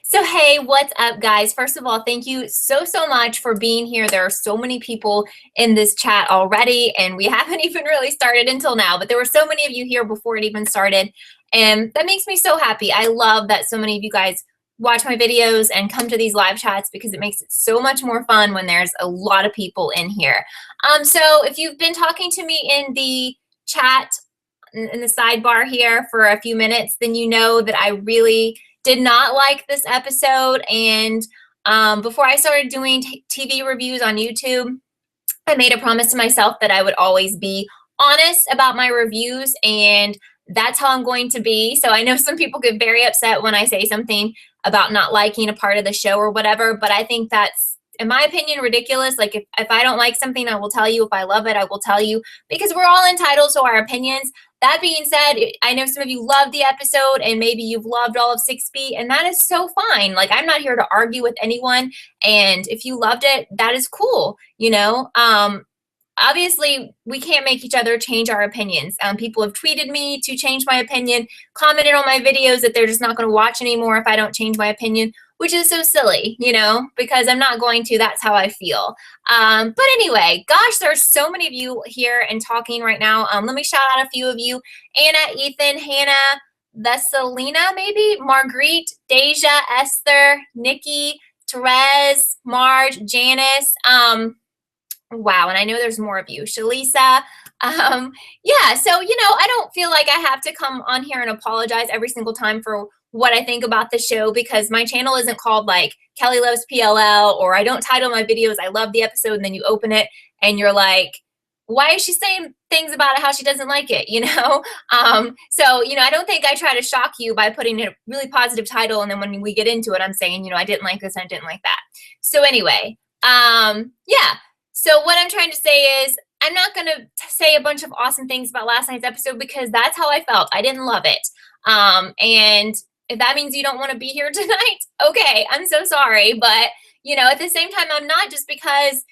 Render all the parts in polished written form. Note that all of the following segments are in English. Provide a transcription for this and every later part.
So hey, what's up guys? First of all, thank you so much for being here. There are so many people in this chat already and we haven't even really started until now, but there were so many of you here before it even started and that makes me so happy. I love that so many of you guys watch my videos and come to these live chats because it makes it so much more fun when there's a lot of people in here. So if you've been talking to me in the chat in the sidebar here for a few minutes, then you know that I really did not like this episode. And before I started doing TV reviews on YouTube, I made a promise to myself that I would always be honest about my reviews, and that's how I'm going to be. So I know some people get very upset when I say something about not liking a part of the show or whatever, but I think that's, in my opinion, ridiculous. Like if I don't like something, I will tell you. If I love it, I will tell you, because we're all entitled to our opinions. That being said, I know some of you loved the episode and maybe you've loved all of 6B, and that is so fine. Like, I'm not here to argue with anyone, and if you loved it, that is cool, you know? Obviously, we can't make each other change our opinions. People have tweeted me to change my opinion, commented on my videos that they're just not going to watch anymore if I don't change my opinion, which is so silly, you know, because I'm not going to. That's how I feel. But anyway, gosh, there's so many of you here and talking right now. Let me shout out a few of you. Anna, Ethan, Hannah, Vesselina, maybe, Marguerite, Deja, Esther, Nikki, Therese, Marge, Janice. Wow, and I know there's more of you. Shalisa. Yeah, so, you know, I don't feel like I have to come on here and apologize every single time for what I think about the show, because my channel isn't called like Kelly Loves PLL, or I don't title my videos I love the episode and then you open it and you're like, why is she saying things about it how she doesn't like it, you know? So, you know, I don't think I try to shock you by putting a really positive title, and then when we get into it, I'm saying, you know, I didn't like this and I didn't like that. So anyway, yeah. So what I'm trying to say is, I'm not going to say a bunch of awesome things about last night's episode because that's how I felt. I didn't love it. And if that means you don't want to be here tonight, okay, I'm so sorry. But, you know, at the same time, I'm not, just because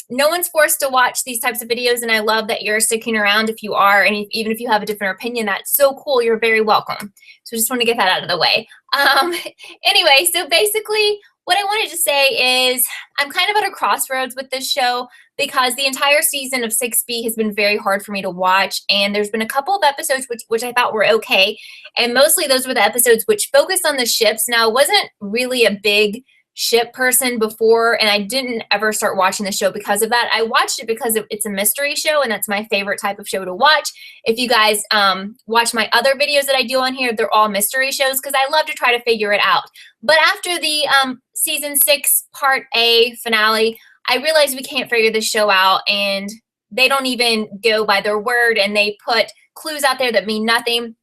no one's forced to watch these types of videos, and I love that you're sticking around if you are, and even if you have a different opinion, that's so cool. You're very welcome. So just want to get that out of the way. Anyway, so basically what I wanted to say is I'm kind of at a crossroads with this show because the entire season of 6B has been very hard for me to watch, and there's been a couple of episodes which I thought were okay, and mostly those were the episodes which focused on the ships. Now, I wasn't really a big ship person before, and I didn't ever start watching the show because of that. I watched it because it's a mystery show, and that's my favorite type of show to watch. If you guys watch my other videos that I do on here, they're all mystery shows because I love to try to figure it out. But after the season 6 part A finale, I realized we can't figure this show out, and they don't even go by their word, and they put clues out there that mean nothing.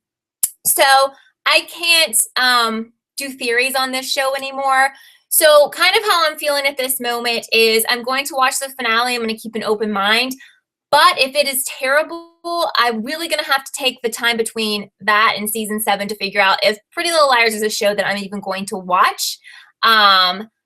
So I can't do theories on this show anymore. So kind of how I'm feeling at this moment is I'm going to watch the finale. I'm going to keep an open mind. But if it is terrible, I'm really going to have to take the time between that and season 7 to figure out if Pretty Little Liars is a show that I'm even going to watch.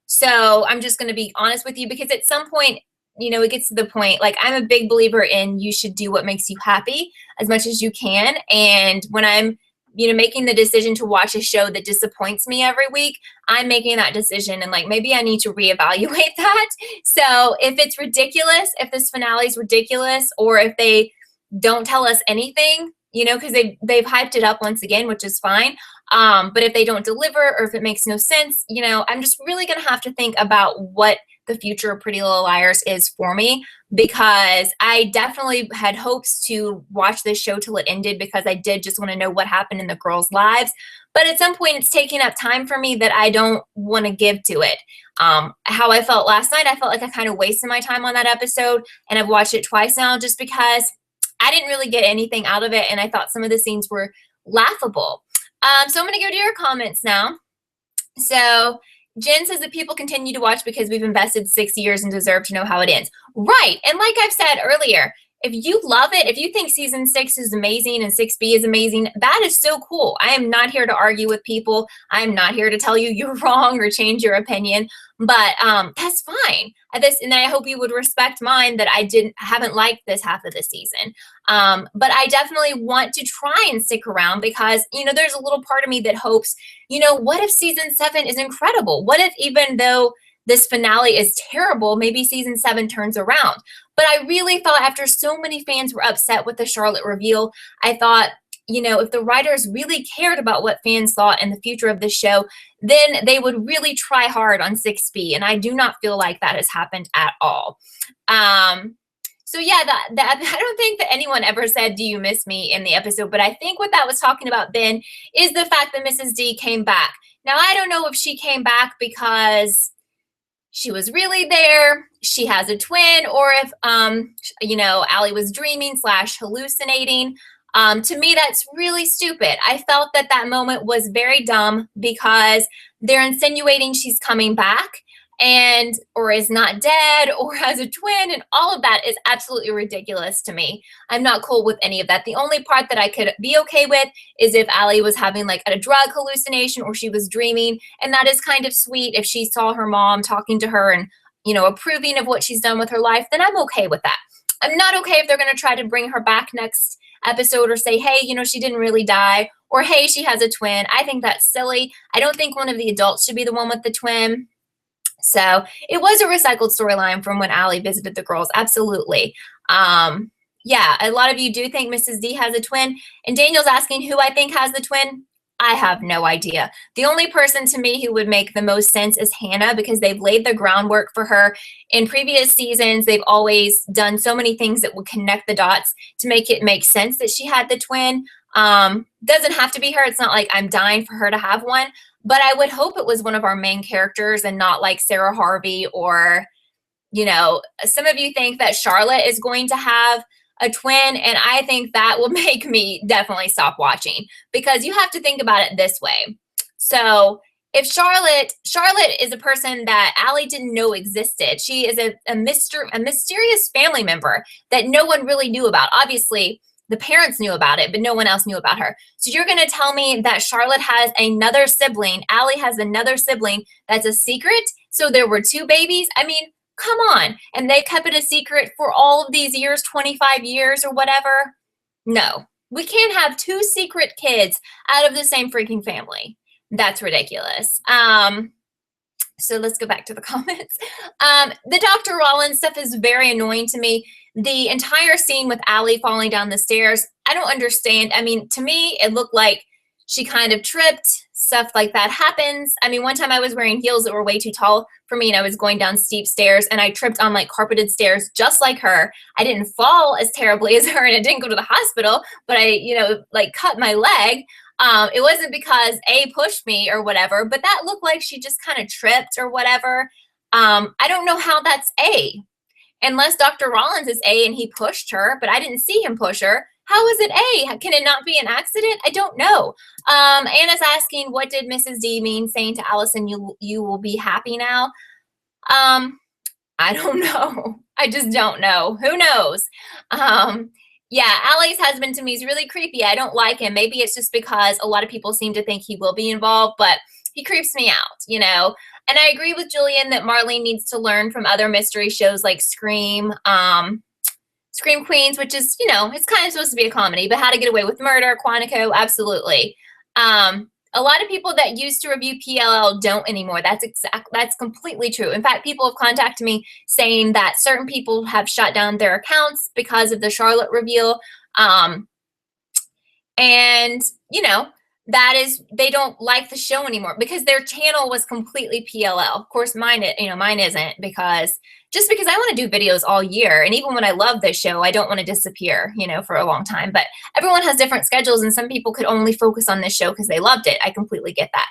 So I'm just going to be honest with you, because at some point, you know, it gets to the point, like, I'm a big believer in you should do what makes you happy as much as you can. And when I'm, you know, making the decision to watch a show that disappoints me every week, I'm making that decision, and like, maybe I need to reevaluate that. So if it's ridiculous, if this finale is ridiculous, or if they don't tell us anything, you know, because they've hyped it up once again, which is fine. But if they don't deliver, or if it makes no sense, you know, I'm just really going to have to think about what the future of Pretty Little Liars is for me, because I definitely had hopes to watch this show till it ended, because I did just want to know what happened in the girls' lives. But at some point, it's taking up time for me that I don't want to give to it. How I felt last night, I felt like I kind of wasted my time on that episode, and I've watched it twice now just because I didn't really get anything out of it, and I thought some of the scenes were laughable. So I'm going to go to your comments now. So Jen says that people continue to watch because we've invested 6 years and deserve to know how it ends. Right. And like I've said earlier, if you love it, if you think season 6 is amazing and 6B is amazing, that is so cool. I am not here to argue with people. I'm not here to tell you you're wrong or change your opinion, but that's fine. And I hope you would respect mine that I haven't liked this half of the season. But I definitely want to try and stick around because, there's a little part of me that hopes, what if season 7 is incredible? What if, even though this finale is terrible, maybe season 7 turns around? But I really thought, after so many fans were upset with the Charlotte reveal, I thought, if the writers really cared about what fans thought in the future of the show, then they would really try hard on 6B. And I do not feel like that has happened at all. So yeah, I don't think that anyone ever said, "Do you miss me?" in the episode, but I think what that was talking about then is the fact that Mrs. D came back. Now, I don't know if she came back because she was really there, she has a twin, or if, Allie was dreaming / hallucinating. To me, that's really stupid. I felt that moment was very dumb because they're insinuating she's coming back or is not dead or has a twin, and all of that is absolutely ridiculous to me. I'm not cool with any of that. The only part that I could be okay with is if Allie was having like a drug hallucination or she was dreaming, and that is kind of sweet. If she saw her mom talking to her and, approving of what she's done with her life, then I'm okay with that. I'm not okay if they're going to try to bring her back next episode or say, hey, she didn't really die, or hey, she has a twin. I think that's silly. I don't think one of the adults should be the one with the twin. So it was a recycled storyline from when Allie visited the girls. Absolutely. Yeah, a lot of you do think Mrs. D has a twin. And Daniel's asking who I think has the twin. I have no idea. The only person to me who would make the most sense is Hannah, because they've laid the groundwork for her. In previous seasons, they've always done so many things that would connect the dots to make it make sense that she had the twin. Doesn't have to be her. It's not like I'm dying for her to have one, but I would hope it was one of our main characters and not like Sarah Harvey or, some of you think that Charlotte is going to have a twin, and I think that will make me definitely stop watching, because you have to think about it this way. So if Charlotte is a person that Allie didn't know existed. She is a mysterious family member that no one really knew about. Obviously, the parents knew about it, but no one else knew about her. So you're going to tell me that Charlotte has another sibling, Allie has another sibling that's a secret? So there were 2 babies? I mean, come on. And they kept it a secret for all of these years, 25 years or whatever? No. We can't have 2 secret kids out of the same freaking family. That's ridiculous. So let's go back to the comments. The Dr. Rollins stuff is very annoying to me. The entire scene with Allie falling down the stairs, I don't understand. I mean, to me, it looked like she kind of tripped. Stuff like that happens. I mean, one time I was wearing heels that were way too tall for me, and I was going down steep stairs, and I tripped on like carpeted stairs just like her. I didn't fall as terribly as her, and I didn't go to the hospital, but I, cut my leg. It wasn't because A pushed me or whatever, but that looked like she just kind of tripped or whatever. I don't know how that's A. Unless Dr. Rollins is A and he pushed her, but I didn't see him push her. How is it A? Can it not be an accident? I don't know. Anna's asking, what did Mrs. D mean saying to Allison, you will be happy now? I don't know. I just don't know. Who knows? Yeah, Allie's husband to me is really creepy. I don't like him. Maybe it's just because a lot of people seem to think he will be involved, but he creeps me out, And I agree with Julian that Marlene needs to learn from other mystery shows like Scream, Scream Queens, which is, it's kind of supposed to be a comedy, but How to Get Away with Murder, Quantico, absolutely. A lot of people that used to review PLL don't anymore. That's completely true. In fact, people have contacted me saying that certain people have shut down their accounts because of the Charlotte reveal. And, that is, they don't like the show anymore because their channel was completely PLL. Of course, mine isn't, because I want to do videos all year. And even when I love this show, I don't want to disappear, for a long time. But everyone has different schedules, and some people could only focus on this show because they loved it. I completely get that.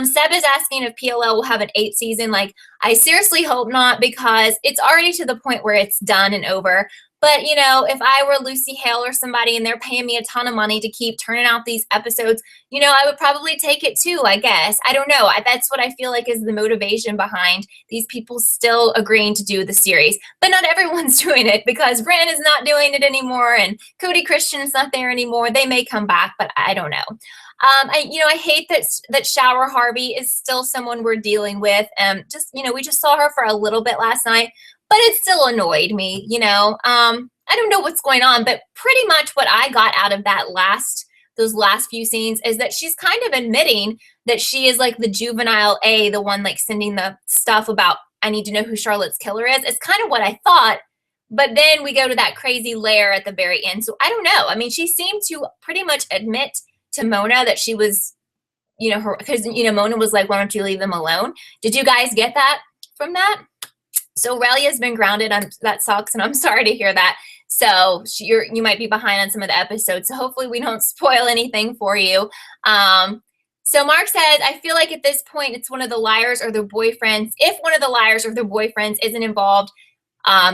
Seb is asking if PLL will have an 8th season. I seriously hope not, because it's already to the point where it's done and over. But, you know, if I were Lucy Hale or somebody and they're paying me a ton of money to keep turning out these episodes, you know, I would probably take it too, I guess. I don't know. That's what I feel like is the motivation behind these people still agreeing to do the series. But not everyone's doing it because Bran is not doing it anymore and Cody Christian's not there anymore. They may come back, but I don't know. I hate that Shower Harvey is still someone we're dealing with. We just saw her for a little bit last night, but it still annoyed me, you know. I don't know what's going on, but pretty much what I got out of those last few scenes is that she's kind of admitting that she is like the juvenile A, the one like sending the stuff about, I need to know who Charlotte's killer is. It's kind of what I thought. But then we go to that crazy lair at the very end. So I don't know. I mean, she seemed to pretty much admit to Mona that she was, because, Mona was like, why don't you leave them alone? Did you guys get that from that? So Aurelia's been grounded. That sucks, and I'm sorry to hear that. So you might be behind on some of the episodes. So hopefully we don't spoil anything for you. So Mark says, I feel like at this point it's one of the liars or their boyfriends. If one of the liars or their boyfriends isn't involved,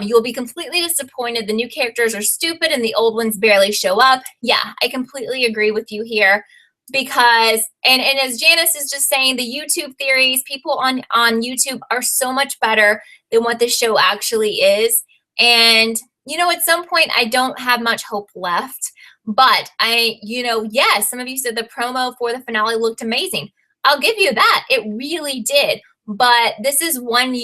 you'll be completely disappointed. The new characters are stupid and the old ones barely show up. Yeah, I completely agree with you here. Because, and as Janice is just saying, the YouTube theories, people on YouTube are so much better than what the show actually is. And, at some point, I don't have much hope left. But yes, some of you said the promo for the finale looked amazing. I'll give you that. It really did. But this is one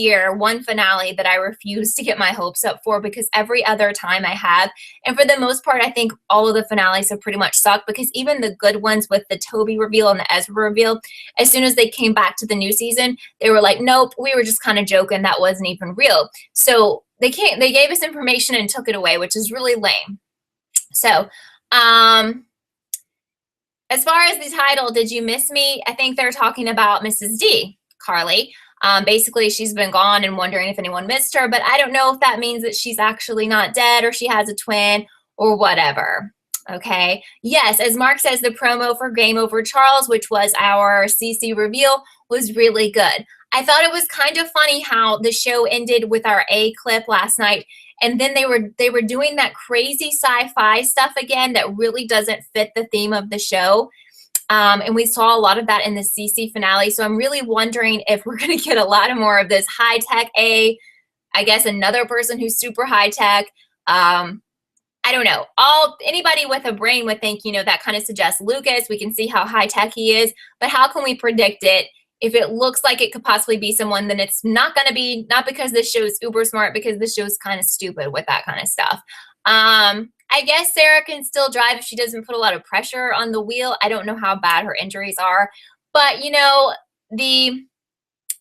finale that I refuse to get my hopes up for because every other time I have, and for the most part, I think all of the finales have pretty much sucked because even the good ones with the Toby reveal and the Ezra reveal, as soon as they came back to the new season, they were like, nope, we were just kind of joking. That wasn't even real. So they gave us information and took it away, which is really lame. So, as far as the title, Did You Miss Me? I think they're talking about Mrs. D. Carly. Basically, she's been gone and wondering if anyone missed her, but I don't know if that means that she's actually not dead or she has a twin or whatever. Okay. Yes, as Mark says, the promo for Game Over Charles, which was our CC reveal, was really good. I thought it was kind of funny how the show ended with our A clip last night, and then they were doing that crazy sci-fi stuff again that really doesn't fit the theme of the show. And we saw a lot of that in the CC finale. So I'm really wondering if we're going to get a lot more of this high-tech A, I guess another person who's super high-tech. I don't know. Anybody with a brain would think, that kind of suggests Lucas. We can see how high-tech he is. But how can we predict it? If it looks like it could possibly be someone, then it's not going to be, not because this show's uber smart, because this show's kind of stupid with that kind of stuff. I guess Sarah can still drive if she doesn't put a lot of pressure on the wheel. I don't know how bad her injuries are. But, the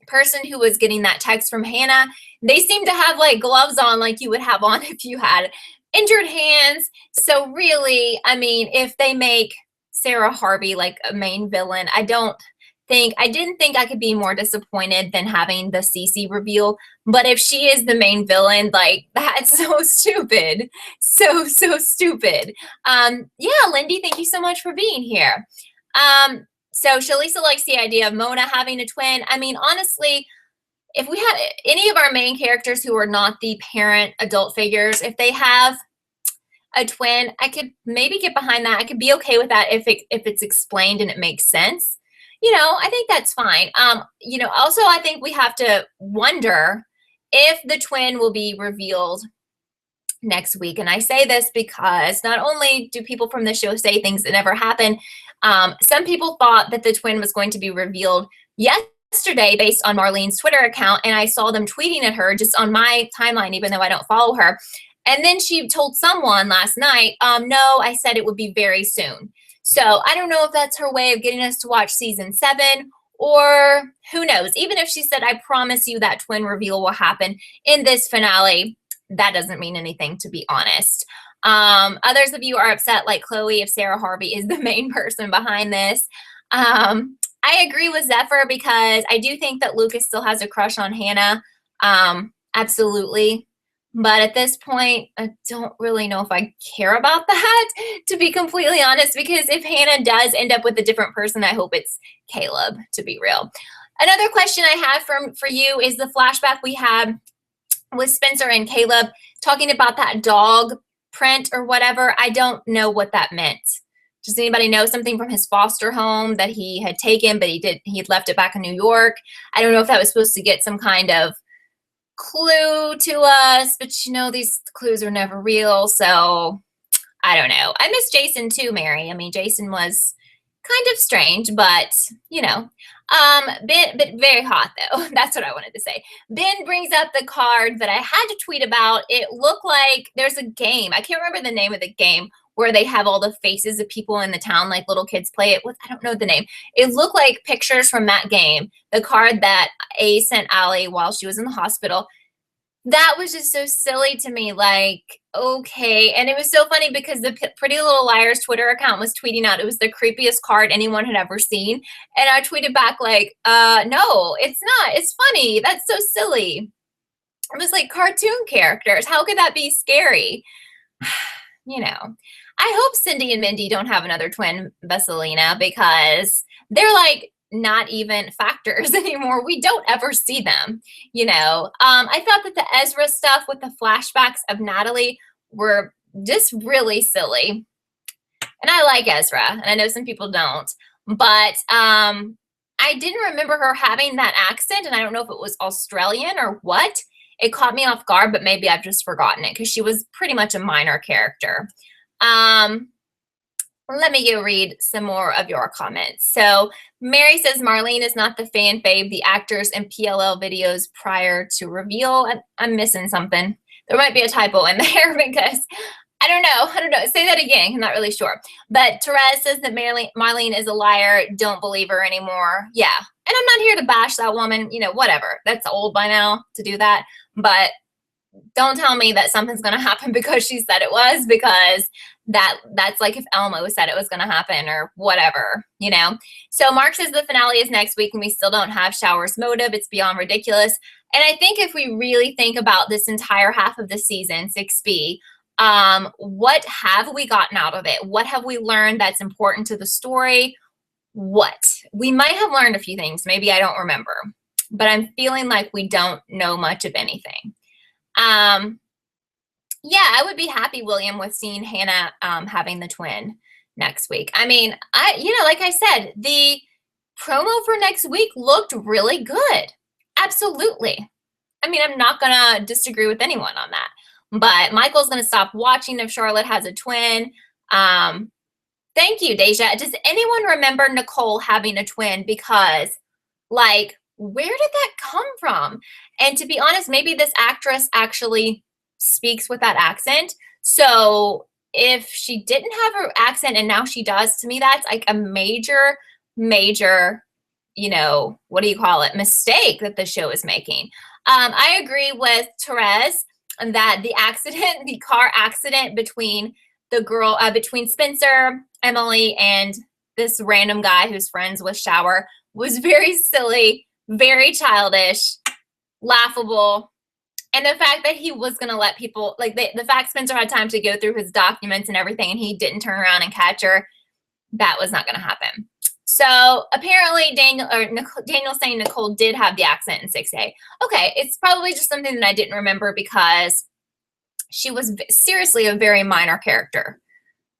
person who was getting that text from Hannah, they seem to have like gloves on like you would have on if you had injured hands. So really, I mean, if they make Sarah Harvey like a main villain, I didn't think I could be more disappointed than having the CC reveal. But if she is the main villain, like, that's so stupid. So stupid. Yeah, Lindy, thank you so much for being here. So Shalisa likes the idea of Mona having a twin. I mean, honestly, if we had any of our main characters who are not the parent adult figures, if they have a twin, I could maybe get behind that. I could be okay with that if it's explained and it makes sense. I think that's fine. Also, I think we have to wonder if the twin will be revealed next week. And I say this because not only do people from the show say things that never happen, some people thought that the twin was going to be revealed yesterday based on Marlene's Twitter account. And I saw them tweeting at her just on my timeline, even though I don't follow her. And then she told someone last night, no, I said it would be very soon. So I don't know if that's her way of getting us to watch season 7, or who knows. Even if she said, I promise you that twin reveal will happen in this finale, that doesn't mean anything, to be honest. Others of you are upset, like Chloe, if Sarah Harvey is the main person behind this. I agree with Zephyr because I do think that Lucas still has a crush on Hannah. Absolutely. But at this point, I don't really know if I care about that, to be completely honest, because if Hannah does end up with a different person, I hope it's Caleb, to be real. Another question I have for you is the flashback we had with Spencer and Caleb talking about that dog print or whatever. I don't know what that meant. Does anybody know something from his foster home that he had taken, but he'd left it back in New York? I don't know if that was supposed to get some kind of clue to us, but these clues are never real, so I don't know. I miss Jason too, Mary. I mean, Jason was kind of strange, but Ben, but very hot though. That's what I wanted to say. Ben brings up the card that I had to tweet about. It looked like there's a game. I can't remember the name of the game where they have all the faces of people in the town, like little kids play it with. I don't know the name. It looked like pictures from that game. The card that A sent Allie while she was in the hospital. That was just so silly to me. Like, okay. And it was so funny because the Pretty Little Liars Twitter account was tweeting out it was the creepiest card anyone had ever seen. And I tweeted back like, no, it's not. It's funny. That's so silly. It was like cartoon characters. How could that be scary? I hope Cindy and Mindy don't have another twin Vasilina because they're like not even factors anymore. We don't ever see them, I thought that the Ezra stuff with the flashbacks of Natalie were just really silly. And I like Ezra, and I know some people don't, but I didn't remember her having that accent, and I don't know if it was Australian or what. It caught me off guard, but maybe I've just forgotten it because she was pretty much a minor character. Let me go read some more of your comments. So Mary says Marlene is not the fan fave, the actors in PLL videos prior to reveal. I'm missing something. There might be a typo in there because I don't know. Say that again. I'm not really sure. But Therese says that Marlene is a liar. Don't believe her anymore. Yeah. And I'm not here to bash that woman. Whatever. That's old by now to do that. But don't tell me that something's going to happen because she said it was, because that's like if Elmo said it was going to happen or whatever, So Mark says the finale is next week and we still don't have Shower's motive. It's beyond ridiculous. And I think if we really think about this entire half of the season, 6B, what have we gotten out of it? What have we learned that's important to the story? What? We might have learned a few things. Maybe I don't remember, but I'm feeling like we don't know much of anything. Yeah, I would be happy, William, with seeing Hannah having the twin next week. I mean, like I said, the promo for next week looked really good. Absolutely. I mean, I'm not going to disagree with anyone on that. But Michael's going to stop watching if Charlotte has a twin. Thank you, Deja. Does anyone remember Nicole having a twin? Because, like, where did that come from? And to be honest, maybe this actress actually speaks with that accent. So if she didn't have her accent and now she does, to me, that's like a major, what do you call it, mistake that the show is making. I agree with Therese that the car accident between between Spencer, Emily, and this random guy who's friends with Shower was very silly, very childish, laughable. And the fact that he was going to let people, like the fact Spencer had time to go through his documents and everything and he didn't turn around and catch her, that was not going to happen. So apparently Daniel's saying Nicole did have the accent in 6A. Okay, it's probably just something that I didn't remember because she was seriously a very minor character.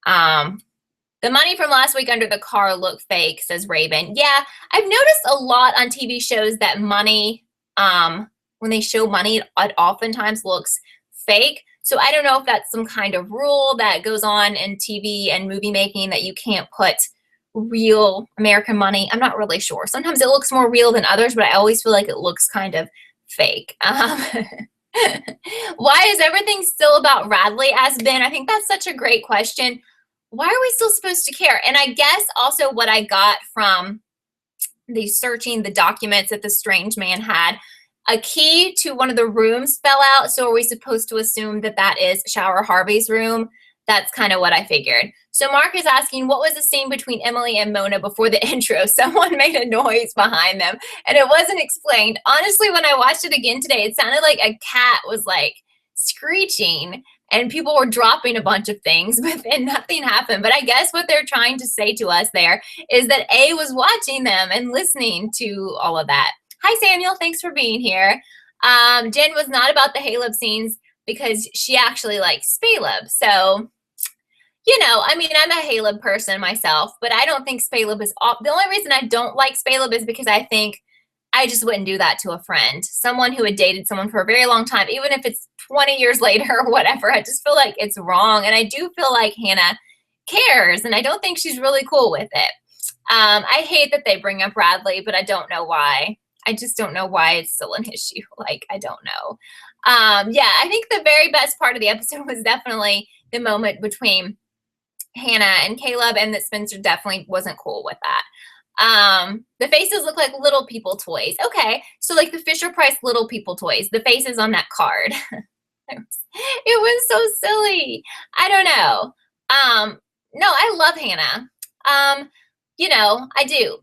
The money from last week under the car looked fake, says Raven. Yeah, I've noticed a lot on TV shows that money, when they show money, it oftentimes looks fake. So I don't know if that's some kind of rule that goes on in TV and movie making that you can't put real American money. I'm not really sure. Sometimes it looks more real than others, but I always feel like it looks kind of fake. Why is everything still about Radley as Ben? I think that's such a great question. Why are we still supposed to care? And I guess also what I got from searching the documents that the strange man had, a key to one of the rooms fell out. So are we supposed to assume that that is Shower Harvey's room? That's kind of what I figured. So Mark is asking, what was the scene between Emily and Mona before the intro? Someone made a noise behind them and it wasn't explained. Honestly, when I watched it again today, it sounded like a cat was like screeching and people were dropping a bunch of things, but then nothing happened. But I guess what they're trying to say to us there is that A was watching them and listening to all of that. Hi, Samuel. Thanks for being here. Jen was not about the Haleb scenes because she actually likes Spaleb. So, you know, I mean, I'm a Haleb person myself, but I don't think Spaleb is the only reason I don't like Spaleb is because I think I just wouldn't do that to a friend. Someone who had dated someone for a very long time, even if it's 20 years later or whatever, I just feel like it's wrong. And I do feel like Hannah cares, and I don't think she's really cool with it. I hate that they bring up Bradley, but I don't know why. I just don't know why it's still an issue. Like, I don't know. Yeah, I think the very best part of the episode was definitely the moment between Hannah and Caleb, and that Spencer definitely wasn't cool with that. The faces look like little people toys. Okay, so like the Fisher-Price little people toys, the faces on that card. It was so silly. I don't know. No, I love Hannah. You know, I do.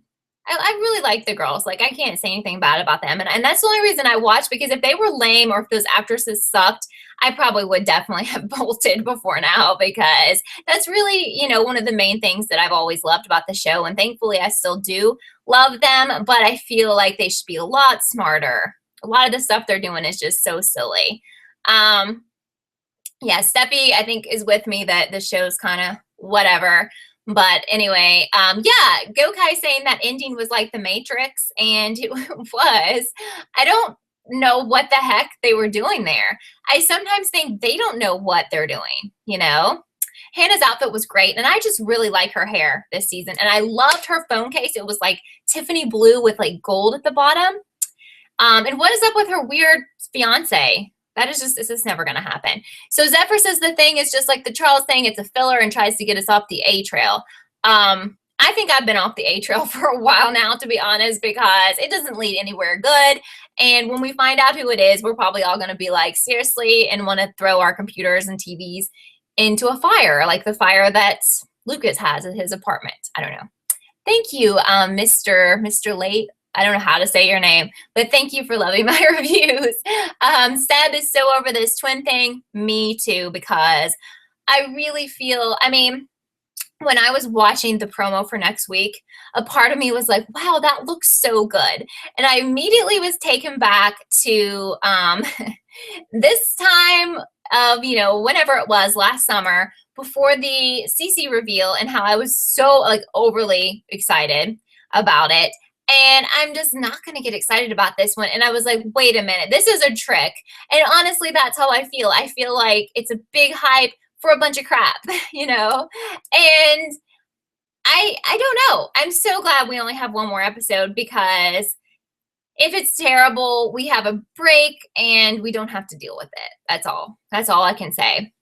I really like the girls. Like, I can't say anything bad about them. And that's the only reason I watched, because if they were lame or if those actresses sucked, I probably would definitely have bolted before now, because that's really, you know, one of the main things that I've always loved about the show. And thankfully, I still do love them, but I feel like they should be a lot smarter. A lot of the stuff they're doing is just so silly. Yeah, Steffi, I think, is with me that the show's kind of whatever. But anyway, yeah, Gokai saying that ending was like the Matrix, and it was. I don't know what the heck they were doing there. I sometimes think they don't know what they're doing, you know? Hannah's outfit was great, and I just really like her hair this season. And I loved her phone case. It was like Tiffany blue with like gold at the bottom. And what is up with her weird fiance? That is just, this is never going to happen. So Zephyr says the thing is just like the Charles thing. It's a filler and tries to get us off the A trail. I think I've been off the A trail for a while now, to be honest, because it doesn't lead anywhere good. And when we find out who it is, we're probably all going to be like, seriously, and want to throw our computers and TVs into a fire, like the fire that Lucas has at his apartment. I don't know. Thank you, Mr. Late. I don't know how to say your name, but thank you for loving my reviews. Seb is so over this twin thing. Me too, because I really feel, I mean, when I was watching the promo for next week, a part of me was like, wow, that looks so good. And I immediately was taken back to this time of, you know, whenever it was last summer before the CC reveal, and how I was so like overly excited about it. And I'm just not going to get excited about this one. And I was like, wait a minute, this is a trick. And honestly, that's how I feel. I feel like it's a big hype for a bunch of crap, you know? And I don't know. I'm so glad we only have one more episode, because if it's terrible, we have a break and we don't have to deal with it. That's all. That's all I can say.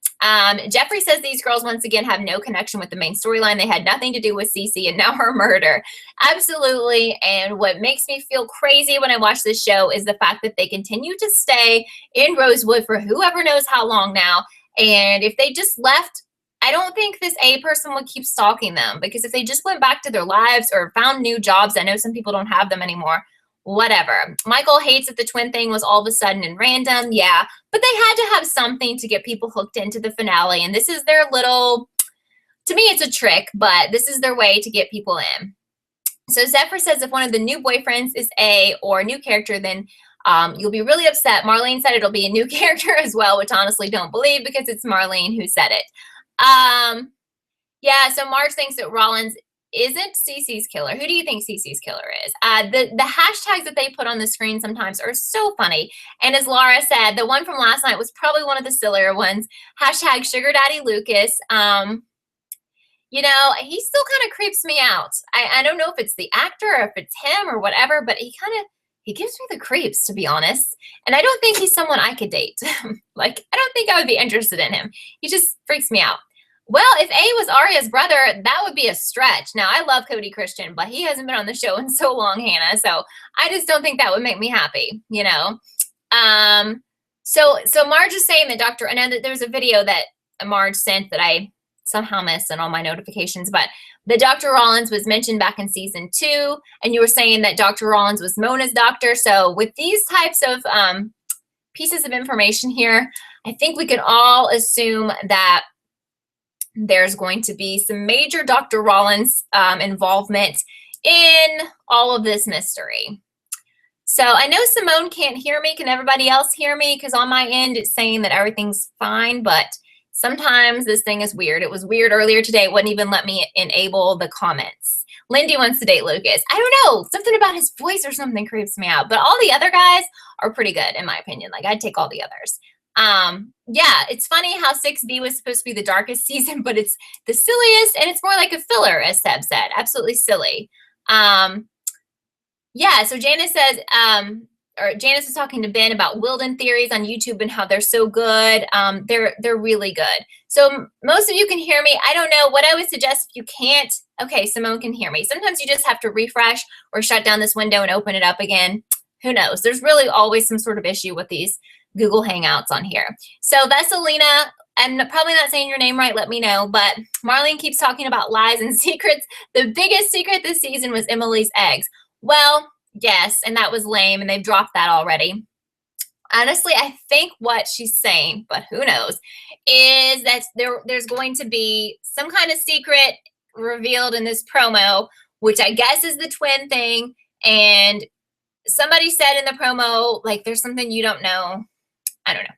Jeffrey says these girls once again have no connection with the main storyline. They had nothing to do with Cece and now her murder. Absolutely. And what makes me feel crazy when I watch this show is the fact that they continue to stay in Rosewood for whoever knows how long now. And if they just left, I don't think this A person would keep stalking them, because if they just went back to their lives or found new jobs, I know some people don't have them anymore. Whatever. Michael hates that the twin thing was all of a sudden and random. Yeah, but they had to have something to get people hooked into the finale. And this is their little, to me, it's a trick, but this is their way to get people in. So Zephyr says if one of the new boyfriends is A or a new character, then you'll be really upset. Marlene said it'll be a new character as well, which honestly don't believe, because it's Marlene who said it. Yeah, so Marge thinks that Rollins isn't Cece's killer. Who do you think Cece's killer is? The hashtags that they put on the screen sometimes are so funny. And as Laura said, the one from last night was probably one of the sillier ones. Hashtag Sugar Daddy Lucas. You know, he still kind of creeps me out. I don't know if it's the actor or if it's him or whatever, but he gives me the creeps, to be honest. And I don't think he's someone I could date. Like, I don't think I would be interested in him. He just freaks me out. Well, if A was Arya's brother, that would be a stretch. Now, I love Cody Christian, but he hasn't been on the show in so long, Hannah. So I just don't think that would make me happy, you know? So Marge is saying that I know that there's a video that Marge sent that I somehow missed in all my notifications, but the Dr. Rollins was mentioned back in season 2, and you were saying that Dr. Rollins was Mona's doctor. So with these types of pieces of information here, I think we can all assume that there's going to be some major Dr. Rollins involvement in all of this mystery. So I know Simone can't hear me. Can everybody else hear me? Because on my end, it's saying that everything's fine, but sometimes this thing is weird. It was weird earlier today. It wouldn't even let me enable the comments. Lindy wants to date Lucas. I don't know. Something about his voice or something creeps me out. But all the other guys are pretty good, in my opinion. Like, I'd take all the others. Yeah, it's funny how 6B was supposed to be the darkest season, but it's the silliest, and it's more like a filler, as Seb said. Absolutely silly. Yeah, so Janice says, or Janice is talking to Ben about Wilden theories on YouTube and how they're so good. They're really good. So most of you can hear me. I don't know what I would suggest if you can't. Okay, Simone can hear me. Sometimes you just have to refresh or shut down this window and open it up again. Who knows? There's really always some sort of issue with these Google Hangouts on here. So Vesselina, I'm probably not saying your name right, let me know, but Marlene keeps talking about lies and secrets. The biggest secret this season was Emily's eggs. Well, yes, and that was lame, and they've dropped that already. Honestly, I think what she's saying, but who knows, is that there's going to be some kind of secret revealed in this promo, which I guess is the twin thing, and somebody said in the promo, like, there's something you don't know. I don't know.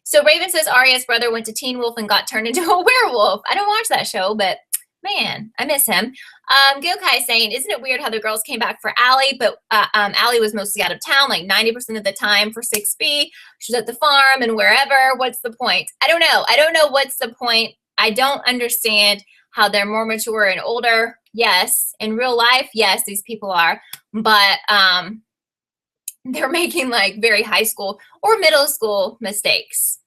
So Raven says Arya's brother went to Teen Wolf and got turned into a werewolf. I don't watch that show, but man, I miss him. Gilkai saying, isn't it weird how the girls came back for Allie, but Allie was mostly out of town, like 90% of the time for 6B. She was at the farm and wherever. What's the point? I don't know. I don't know what's the point. I don't understand how they're more mature and older. Yes. In real life, yes, these people are. But they're making like very high school or middle school mistakes.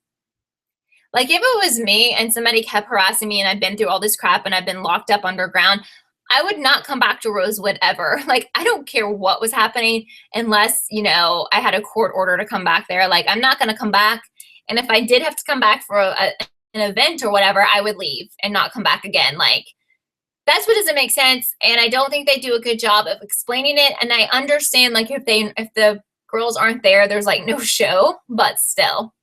Like if it was me and somebody kept harassing me and I've been through all this crap and I've been locked up underground, I would not come back to Rosewood ever. Like, I don't care what was happening unless, you know, I had a court order to come back there. Like, I'm not going to come back. And if I did have to come back for an event or whatever, I would leave and not come back again. Like, that's what doesn't make sense. And I don't think they do a good job of explaining it. And I understand, like, if the girls aren't there, there's like no show, but still.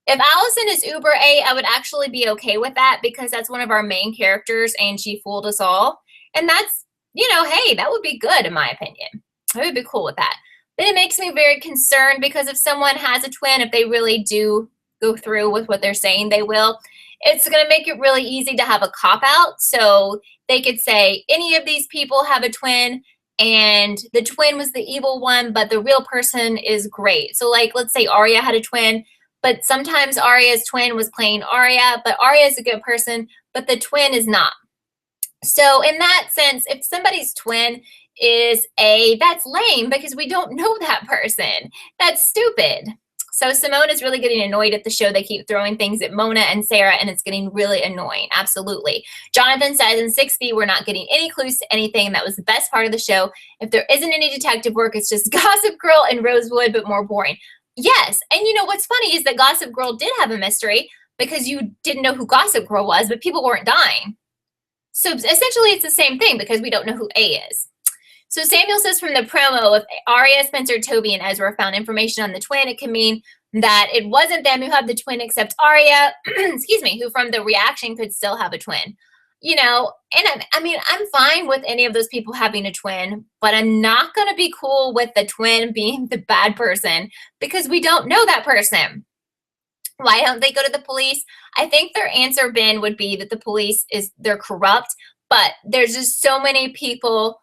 If Allison is Uber A, I would actually be okay with that because that's one of our main characters and she fooled us all. And that's, you know, hey, that would be good in my opinion. I would be cool with that. But it makes me very concerned because if someone has a twin, if they really do go through with what they're saying they will, it's going to make it really easy to have a cop-out. So they could say any of these people have a twin and the twin was the evil one, but the real person is great. So like, let's say Arya had a twin, but sometimes Arya's twin was playing Arya, but Arya is a good person, but the twin is not. So in that sense, if somebody's twin is A, that's lame because we don't know that person. That's stupid. So Simone is really getting annoyed at the show. They keep throwing things at Mona and Sarah, and it's getting really annoying. Absolutely. Jonathan says in 6B, we're not getting any clues to anything. That was the best part of the show. If there isn't any detective work, it's just Gossip Girl and Rosewood, but more boring. Yes. And you know what's funny is that Gossip Girl did have a mystery because you didn't know who Gossip Girl was, but people weren't dying. So essentially it's the same thing because we don't know who A is. So Samuel says from the promo, if Arya, Spencer, Toby, and Ezra found information on the twin, it can mean that it wasn't them who had the twin except Arya, excuse me, who from the reaction could still have a twin. You know, and I mean, I'm fine with any of those people having a twin, but I'm not going to be cool with the twin being the bad person because we don't know that person. Why don't they go to the police? I think their answer, Ben, would be that the police they're corrupt, but there's just so many people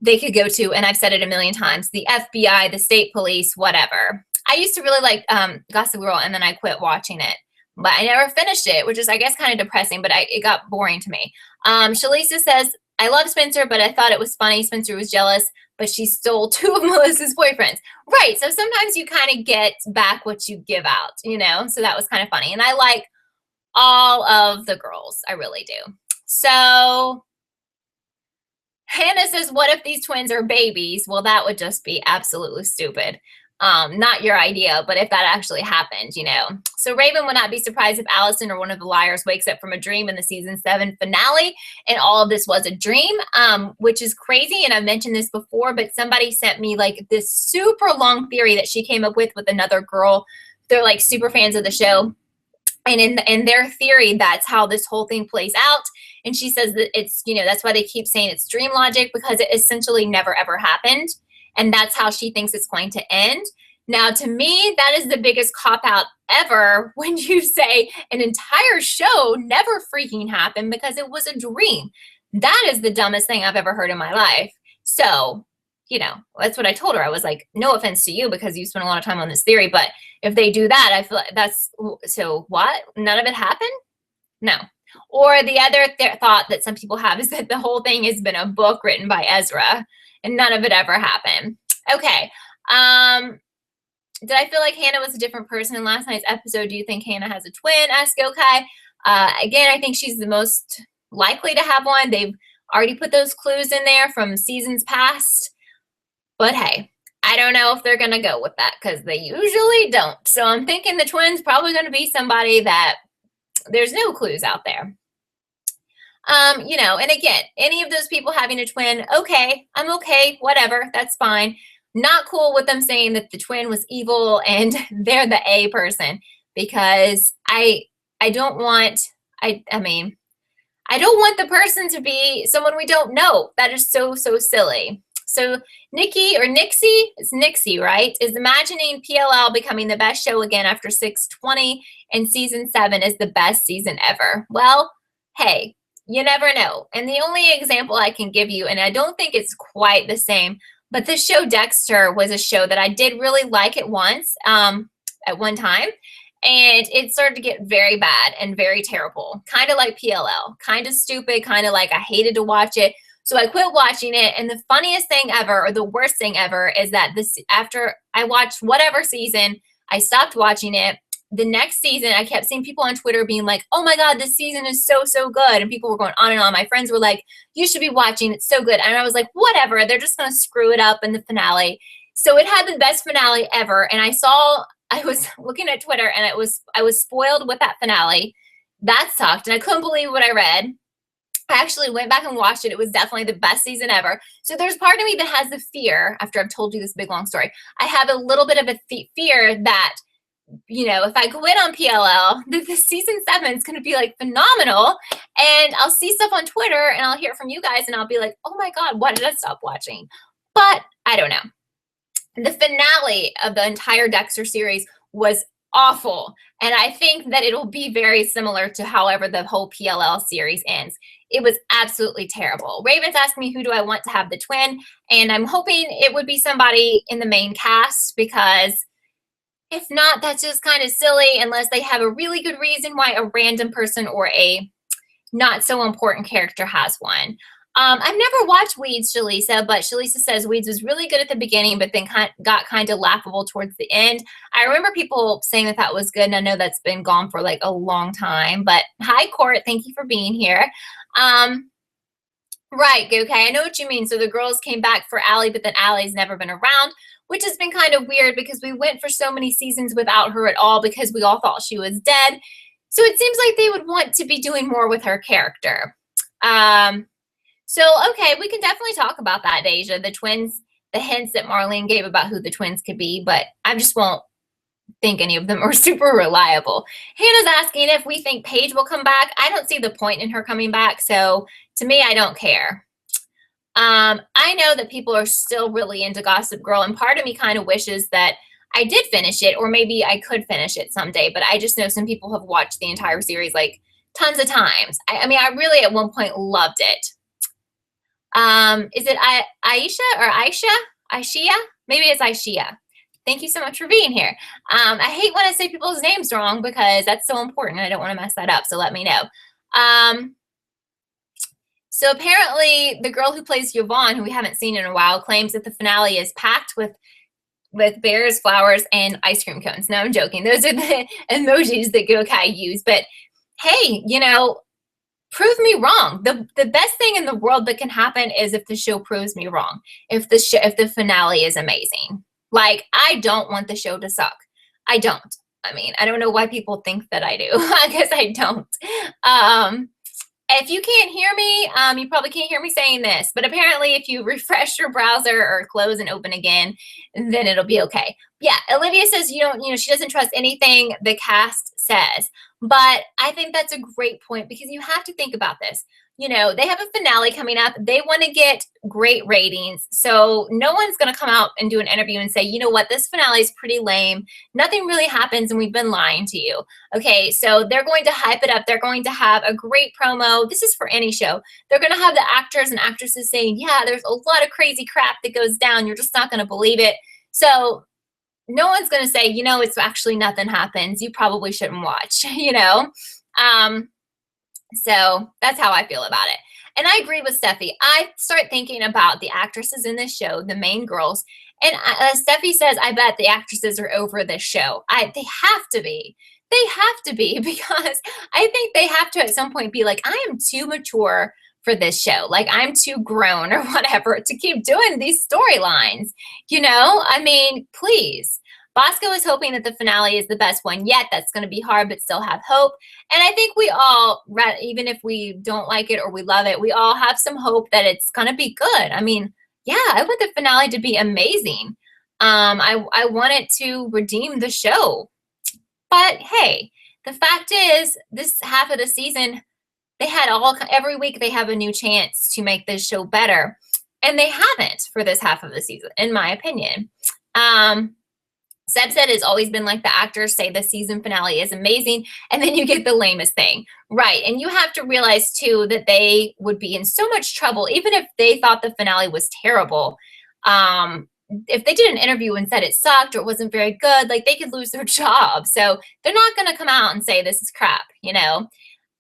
they could go to, and I've said it a million times, the FBI, the state police, whatever. I used to really like Gossip Girl, and then I quit watching it. But I never finished it, which is, I guess, kind of depressing, but it got boring to me. Shalisa says, I love Spencer, but I thought it was funny. Spencer was jealous, but she stole 2 of Melissa's boyfriends. Right, so sometimes you kind of get back what you give out, you know? So that was kind of funny. And I like all of the girls. I really do. So Hannah says, what if these twins are babies? Well, that would just be absolutely stupid. Not your idea, but if that actually happened, you know. So Raven would not be surprised if Allison or one of the liars wakes up from a dream in the season 7 finale and all of this was a dream, which is crazy. And I've mentioned this before, but somebody sent me like this super long theory that she came up with another girl. They're like super fans of the show. And in their theory, that's how this whole thing plays out. And she says that it's, you know, that's why they keep saying it's dream logic because it essentially never ever happened. and that's how she thinks it's going to end. Now, to me, that is the biggest cop-out ever when you say an entire show never freaking happened because it was a dream. That is the dumbest thing I've ever heard in my life. So, you know, that's what I told her. I was like, no offense to you because you spent a lot of time on this theory, but if they do that, I feel like that's, so what? None of it happened? No. Or the other thought that some people have is that the whole thing has been a book written by Ezra and none of it ever happened. Okay. Did I feel like Hannah was a different person in last night's episode? Do you think Hannah has a twin? Ask Okay. Again, I think she's the most likely to have one. They've already put those clues in there from seasons past. But hey, I don't know if they're going to go with that because they usually don't. So I'm thinking the twin's probably going to be somebody that there's no clues out there. You know, and again, any of those people having a twin, okay, I'm okay, whatever, that's fine. Not cool with them saying that the twin was evil and they're the A person, because I don't want, I mean, I don't want the person to be someone we don't know. That is so silly. So Nikki, or Nixie, it's Nixie, right, is imagining PLL becoming the best show again after 620 and season 7 is the best season ever. Well, hey, you never know. And the only example I can give you, and I don't think it's quite the same, but this show Dexter was a show that I did really like at once, at one time. And it started to get very bad and very terrible, kind of like PLL, kind of stupid, kind of like I hated to watch it. So I quit watching it. And the funniest thing ever, or the worst thing ever, is that this, after I watched whatever season, I stopped watching it. The next season, I kept seeing people on Twitter being like, oh my God, this season is so good. And people were going on and on. My friends were like, you should be watching, it's so good. And I was like, whatever, they're just going to screw it up in the finale. So it had the best finale ever. And I was looking at Twitter and I was spoiled with that finale. That sucked. And I couldn't believe what I read. I actually went back and watched it. It was definitely the best season ever. So there's part of me that has the fear, after I've told you this big long story, I have a little bit of a fear that, you know, if I quit on PLL, the season 7 is going to be like phenomenal. And I'll see stuff on Twitter and I'll hear from you guys and I'll be like, oh my God, why did I stop watching? But I don't know. The finale of the entire Dexter series was awful. And I think that it'll be very similar to however the whole PLL series ends. It was absolutely terrible. Raven's asking me who do I want to have the twin, and I'm hoping it would be somebody in the main cast, because if not, that's just kind of silly unless they have a really good reason why a random person or a not so important character has one. I've never watched Weeds, Shalisa, but Shalisa says Weeds was really good at the beginning, but then got kind of laughable towards the end. I remember people saying that was good, and I know that's been gone for like a long time. But hi, Court. Thank you for being here. Right, okay, I know what you mean. So the girls came back for Allie, but then Allie's never been around, which has been kind of weird because we went for so many seasons without her at all because we all thought she was dead. So it seems like they would want to be doing more with her character. So, okay, we can definitely talk about that, Deja. The twins, the hints that Marlene gave about who the twins could be, but I just won't think any of them are super reliable. Hannah's asking if we think Paige will come back. I don't see the point in her coming back, so to me, I don't care. I know that people are still really into Gossip Girl, and part of me kind of wishes that I did finish it, or maybe I could finish it someday, but I just know some people have watched the entire series like tons of times. I mean, I really at one point loved it. Is it Aisha or Aisha? Aishia? Maybe it's Aishia. Thank you so much for being here. I hate when I say people's names wrong because that's so important. I don't want to mess that up, so let me know. So apparently the girl who plays Yvonne, who we haven't seen in a while, claims that the finale is packed with bears, flowers, and ice cream cones. No, I'm joking. Those are the emojis that Gokai used. But hey, you know, prove me wrong. The best thing in the world that can happen is if the show proves me wrong. If the finale is amazing. Like, I don't want the show to suck. I don't. I mean, I don't know why people think that I do. I guess I don't. If you can't hear me, you probably can't hear me saying this, but apparently if you refresh your browser or close and open again, then it'll be okay. Yeah, Olivia says she doesn't trust anything the cast says. But I think that's a great point because you have to think about this. You know, they have a finale coming up. They want to get great ratings. So no one's going to come out and do an interview and say, you know what, this finale is pretty lame. Nothing really happens and we've been lying to you. Okay, so they're going to hype it up. They're going to have a great promo. This is for any show. They're going to have the actors and actresses saying, yeah, there's a lot of crazy crap that goes down. You're just not going to believe it. So no one's going to say, you know, it's actually nothing happens. You probably shouldn't watch, you know. So that's how I feel about it. And I agree with Steffi. I start thinking about the actresses in this show, the main girls. And Steffi says, I bet the actresses are over this show. They have to be. They have to be because I think they have to at some point be like, I am too mature for this show. Like I'm too grown or whatever to keep doing these storylines. You know, I mean, please. Bosco is hoping that the finale is the best one yet. That's going to be hard, but still have hope. And I think we all, even if we don't like it or we love it, we all have some hope that it's going to be good. I mean, yeah, I want the finale to be amazing. I want it to redeem the show. But hey, the fact is, this half of the season, they had every week they have a new chance to make this show better. And they haven't for this half of the season, in my opinion. Seb said it's always been like the actors say the season finale is amazing, and then you get the lamest thing. Right, and you have to realize, too, that they would be in so much trouble, even if they thought the finale was terrible. If they did an interview and said it sucked or it wasn't very good, like, they could lose their job. So they're not going to come out and say this is crap, you know?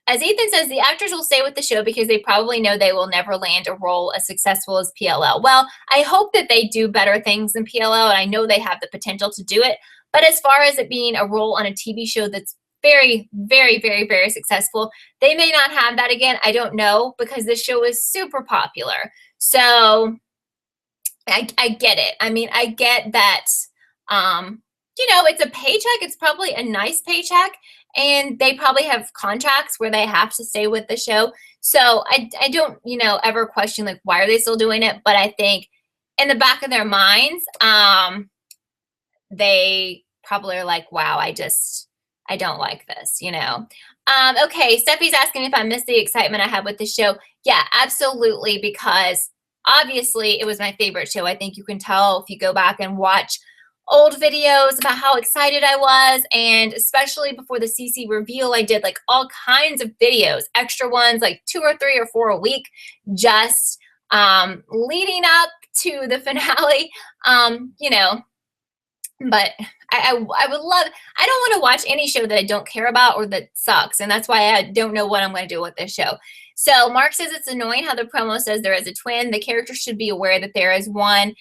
As Ethan says, the actors will stay with the show because they probably know they will never land a role as successful as PLL. Well, I hope that they do better things than PLL, and I know they have the potential to do it. But as far as it being a role on a TV show that's very, very, very, very successful, they may not have that again. I don't know because this show is super popular. So I get it. I mean, I get that, you know, it's a paycheck. It's probably a nice paycheck. And they probably have contracts where they have to stay with the show. So I don't, you know, ever question, like, why are they still doing it? But I think in the back of their minds, they probably are like, wow, I don't like this, you know. Okay, Steffi's asking if I missed the excitement I had with the show. Yeah, absolutely, because obviously it was my favorite show. I think you can tell if you go back and watch old videos about how excited I was, and especially before the CC reveal, I did like all kinds of videos, extra ones, like 2 or 3 or 4 a week, just leading up to the finale, you know. But I would love, I don't want to watch any show that I don't care about or that sucks, and that's why I don't know what I'm going to do with this show. So Mark says it's annoying how the promo says there is a twin. The character should be aware that there is one,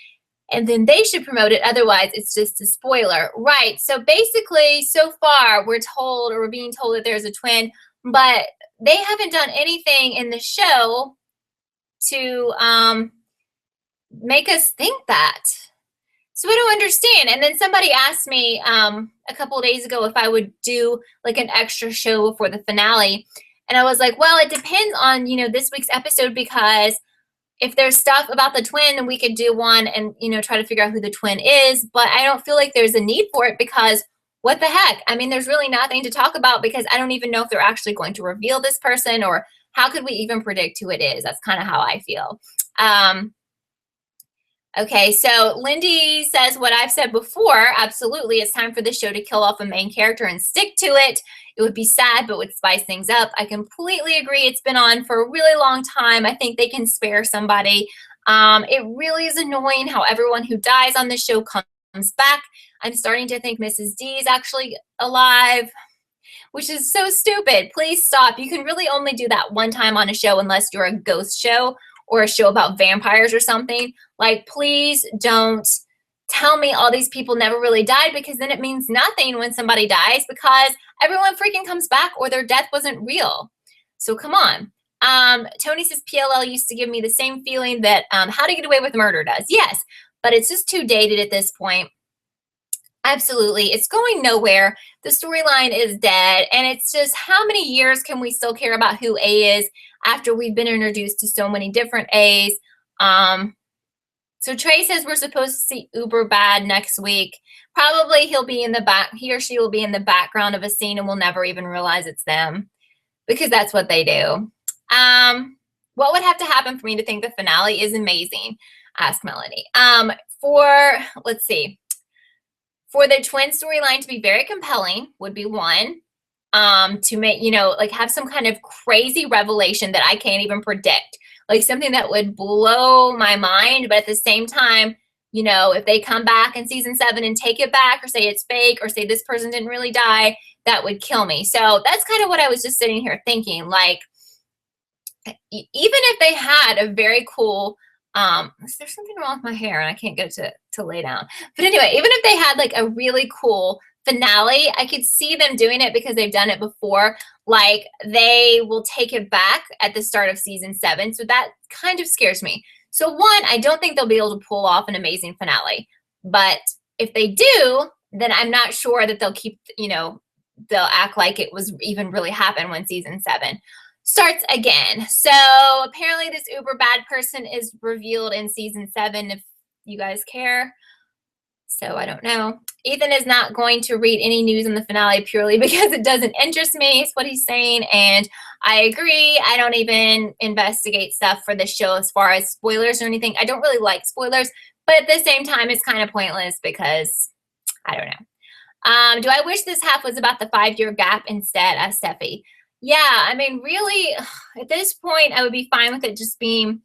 and then they should promote it. Otherwise, it's just a spoiler. Right. So basically, so far, we're told, or we're being told that there's a twin, but they haven't done anything in the show to make us think that. So I don't understand. And then somebody asked me a couple of days ago if I would do like an extra show before the finale. And I was like, well, it depends on, you know, this week's episode, because if there's stuff about the twin, then we could do one and, you know, try to figure out who the twin is. But I don't feel like there's a need for it because what the heck? I mean, there's really nothing to talk about because I don't even know if they're actually going to reveal this person, or how could we even predict who it is? That's kind of how I feel. Okay, so Lindy says what I've said before. Absolutely, it's time for the show to kill off a main character and stick to it. It would be sad, but would spice things up. I completely agree. It's been on for a really long time. I think they can spare somebody. It really is annoying how everyone who dies on the show comes back. I'm starting to think Mrs. D is actually alive, which is so stupid. Please stop. You can really only do that one time on a show unless you're a ghost show or a show about vampires or something. Like, please don't tell me all these people never really died, because then it means nothing when somebody dies because everyone freaking comes back or their death wasn't real. So come on. Tony says PLL used to give me the same feeling that How to Get Away with Murder does. Yes, but it's just too dated at this point. Absolutely. It's going nowhere. The storyline is dead. And it's just, how many years can we still care about who A is after we've been introduced to so many different A's? So Trey says we're supposed to see Uber Bad next week. Probably he'll be in the back, he or she will be in the background of a scene and we'll never even realize it's them because that's what they do. What would have to happen for me to think the finale is amazing? Asked Melanie. Let's see. For the twin storyline to be very compelling would be one. To make, like have some kind of crazy revelation that I can't even predict. Like something that would blow my mind, but at the same time, if they come back in season 7 and take it back or say it's fake or say this person didn't really die, that would kill me. So that's kind of what I was just sitting here thinking. Like, even if they had a very cool, there's something wrong with my hair and I can't get to lay down. But anyway, even if they had like a really cool finale, I could see them doing it because they've done it before. Like they will take it back at the start of season 7. So that kind of scares me. So one, I don't think they'll be able to pull off an amazing finale. But if they do, then I'm not sure that they'll keep, they'll act like it was even really happened when season 7 starts again. So apparently this uber bad person is revealed in season 7 if you guys care. So I don't know. Ethan is not going to read any news in the finale purely because it doesn't interest me, is what he's saying. And I agree. I don't even investigate stuff for this show as far as spoilers or anything. I don't really like spoilers, but at the same time, it's kind of pointless because I don't know. Do I wish this half was about the 5-year gap instead? Asked Steffi. Yeah, I mean, really, at this point, I would be fine with it just being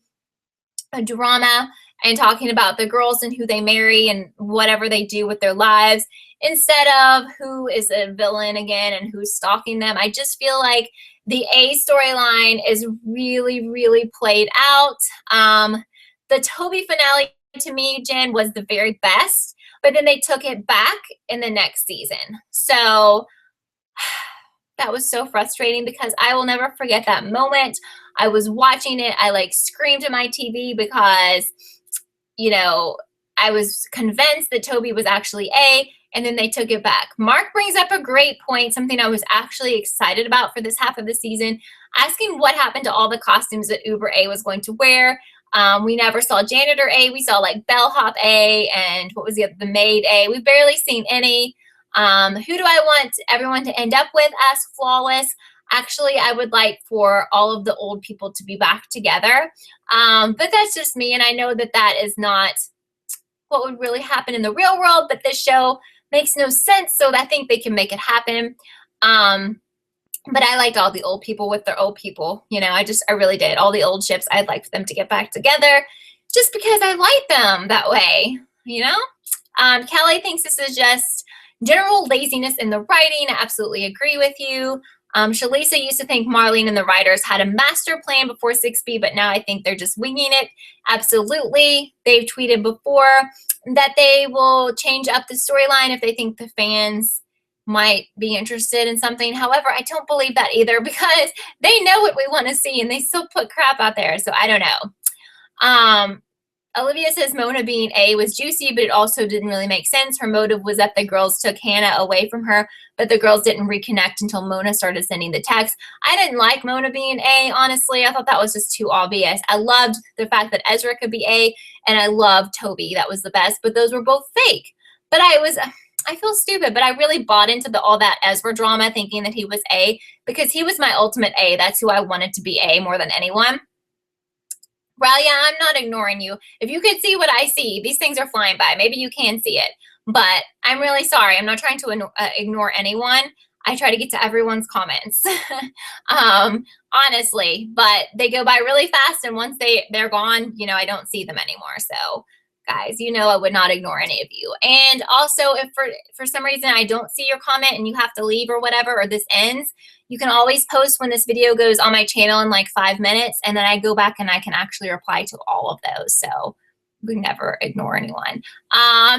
a drama and talking about the girls and who they marry and whatever they do with their lives instead of who is a villain again and who's stalking them. I just feel like the A storyline is really, really played out. The Toby finale to me, Jen, was the very best, but then they took it back in the next season. So that was so frustrating because I will never forget that moment. I was watching it. I like screamed at my TV because I was convinced that Toby was actually A, and then they took it back. Mark brings up a great point, something I was actually excited about for this half of the season, asking what happened to all the costumes that Uber A was going to wear. We never saw Janitor A. We saw like Bellhop A and what was the maid A. We've barely seen any. Who do I want everyone to end up with? Asked Flawless. Actually, I would like for all of the old people to be back together. But that's just me, and I know that that is not what would really happen in the real world, but this show makes no sense, so I think they can make it happen. But I liked all the old people with their old people. I really did. All the old ships, I'd like for them to get back together just because I like them that way, Kelly thinks this is just general laziness in the writing. I absolutely agree with you. Shalisa used to think Marlene and the writers had a master plan before 6B, but now I think they're just winging it. Absolutely. They've tweeted before that they will change up the storyline if they think the fans might be interested in something. However, I don't believe that either because they know what we want to see and they still put crap out there. So I don't know. Olivia says Mona being A was juicy, but it also didn't really make sense. Her motive was that the girls took Hannah away from her, but the girls didn't reconnect until Mona started sending the text. I didn't like Mona being A, honestly. I thought that was just too obvious. I loved the fact that Ezra could be A, and I loved Toby. That was the best, but those were both fake. But I feel stupid, but I really bought into all that Ezra drama thinking that he was A because he was my ultimate A. That's who I wanted to be A more than anyone. Ralia, I'm not ignoring you. If you could see what I see, these things are flying by. Maybe you can see it. But I'm really sorry. I'm not trying to ignore anyone. I try to get to everyone's comments, honestly. But they go by really fast, and once they're gone, I don't see them anymore. So, guys, I would not ignore any of you. And also, if for some reason I don't see your comment and you have to leave or whatever, or this ends, you can always post when this video goes on my channel in like 5 minutes, and then I go back and I can actually reply to all of those. So we never ignore anyone.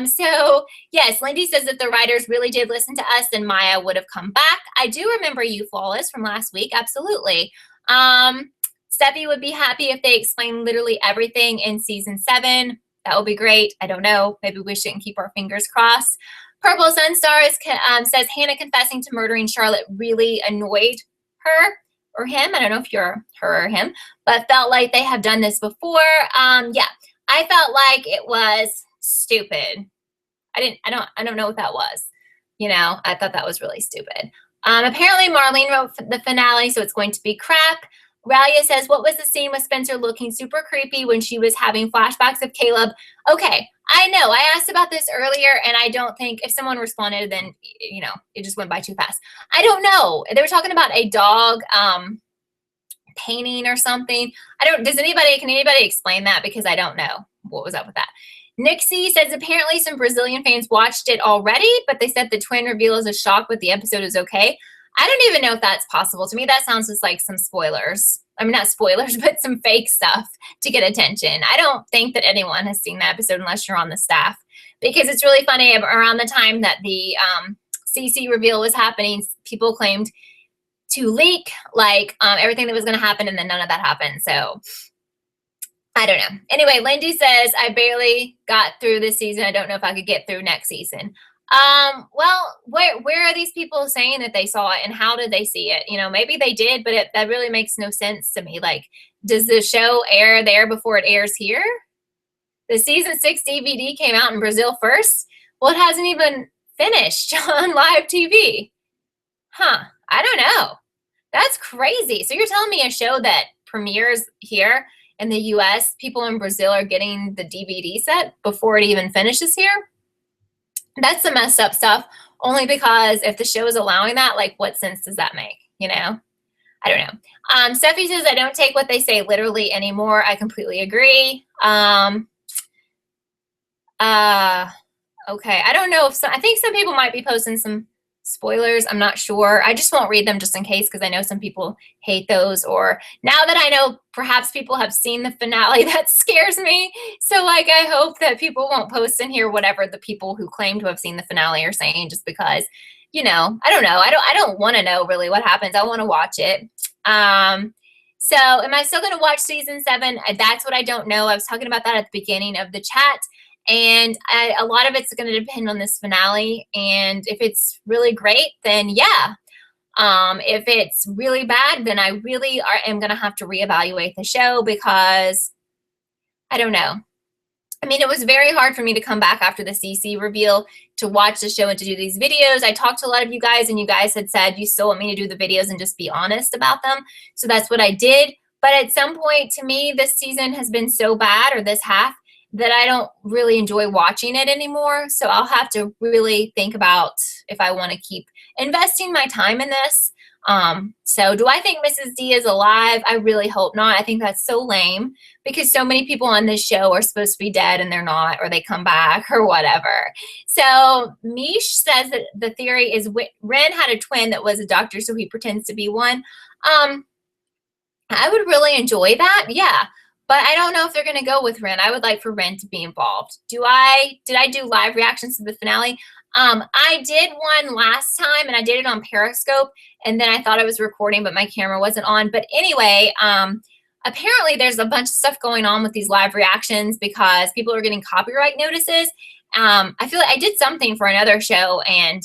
So yes, Lindy says that the writers really did listen to us, then Maya would have come back. I do remember you, Flawless, from last week. Absolutely. Steffi would be happy if they explained literally everything in season 7. That would be great. I don't know. Maybe we shouldn't keep our fingers crossed. Purple Sunstars says Hannah confessing to murdering Charlotte really annoyed her or him. I don't know if you're her or him, but felt like they have done this before. Yeah, I felt like it was stupid. I don't know what that was. You know, I thought that was really stupid. Apparently Marlene wrote the finale, so it's going to be crap. Ralia says, what was the scene with Spencer looking super creepy when she was having flashbacks of Caleb? Okay, I know. I asked about this earlier, and I don't think if someone responded, then, you know, it just went by too fast. I don't know. They were talking about a dog painting or something. Can anybody explain that? Because I don't know what was up with that. Nixie says apparently some Brazilian fans watched it already, but they said the twin reveal is a shock, but the episode is okay. I don't even know if that's possible. To me, that sounds just like some spoilers. I mean, not spoilers, but some fake stuff to get attention. I don't think that anyone has seen the episode unless you're on the staff, because it's really funny. Around the time that the CC reveal was happening, people claimed to leak like everything that was going to happen, and then none of that happened. So I don't know. Anyway, Lindy says, I barely got through this season. I don't know if I could get through next season. Well, where are these people saying that they saw it, and how did they see it? You know, maybe they did, but that really makes no sense to me. Like, does the show air there before it airs here? The season 6 DVD came out in Brazil first. Well, it hasn't even finished on live TV. Huh. I don't know. That's crazy. So you're telling me a show that premieres here in the US, people in Brazil are getting the DVD set before it even finishes here? That's the messed up stuff. Only because if the show is allowing that, like, what sense does that make? You know? I don't know. Steffi says, I don't take what they say literally anymore. I completely agree. Okay. I don't know if I think some people might be posting some spoilers. I'm not sure. I just won't read them just in case, because I know some people hate those. Or now that I know perhaps people have seen the finale, that scares me. So, like, I hope that people won't post in here whatever the people who claim to have seen the finale are saying, just because, you know, I don't know. I don't want to know really what happens. I want to watch it. So am I still going to watch season 7? That's what I don't know. I was talking about that at the beginning of the chat. And a lot of it's going to depend on this finale. And if it's really great, then yeah. If it's really bad, then I really am going to have to reevaluate the show, because I don't know. I mean, it was very hard for me to come back after the CC reveal to watch the show and to do these videos. I talked to a lot of you guys, and you guys had said you still want me to do the videos and just be honest about them. So that's what I did. But at some point, to me, this season has been so bad, or this half, that I don't really enjoy watching it anymore. So I'll have to really think about if I want to keep investing my time in this. So do I think Mrs. D is alive? I really hope not. I think that's so lame, because so many people on this show are supposed to be dead and they're not, or they come back or whatever. So Mish says that the theory is Ren had a twin that was a doctor, so he pretends to be one. I would really enjoy that. Yeah. But I don't know if they're going to go with Ren. I would like for Ren to be involved. Did I do live reactions to the finale? I did one last time, and I did it on Periscope, and then I thought I was recording, but my camera wasn't on. But anyway, apparently there's a bunch of stuff going on with these live reactions because people are getting copyright notices. I feel like I did something for another show, and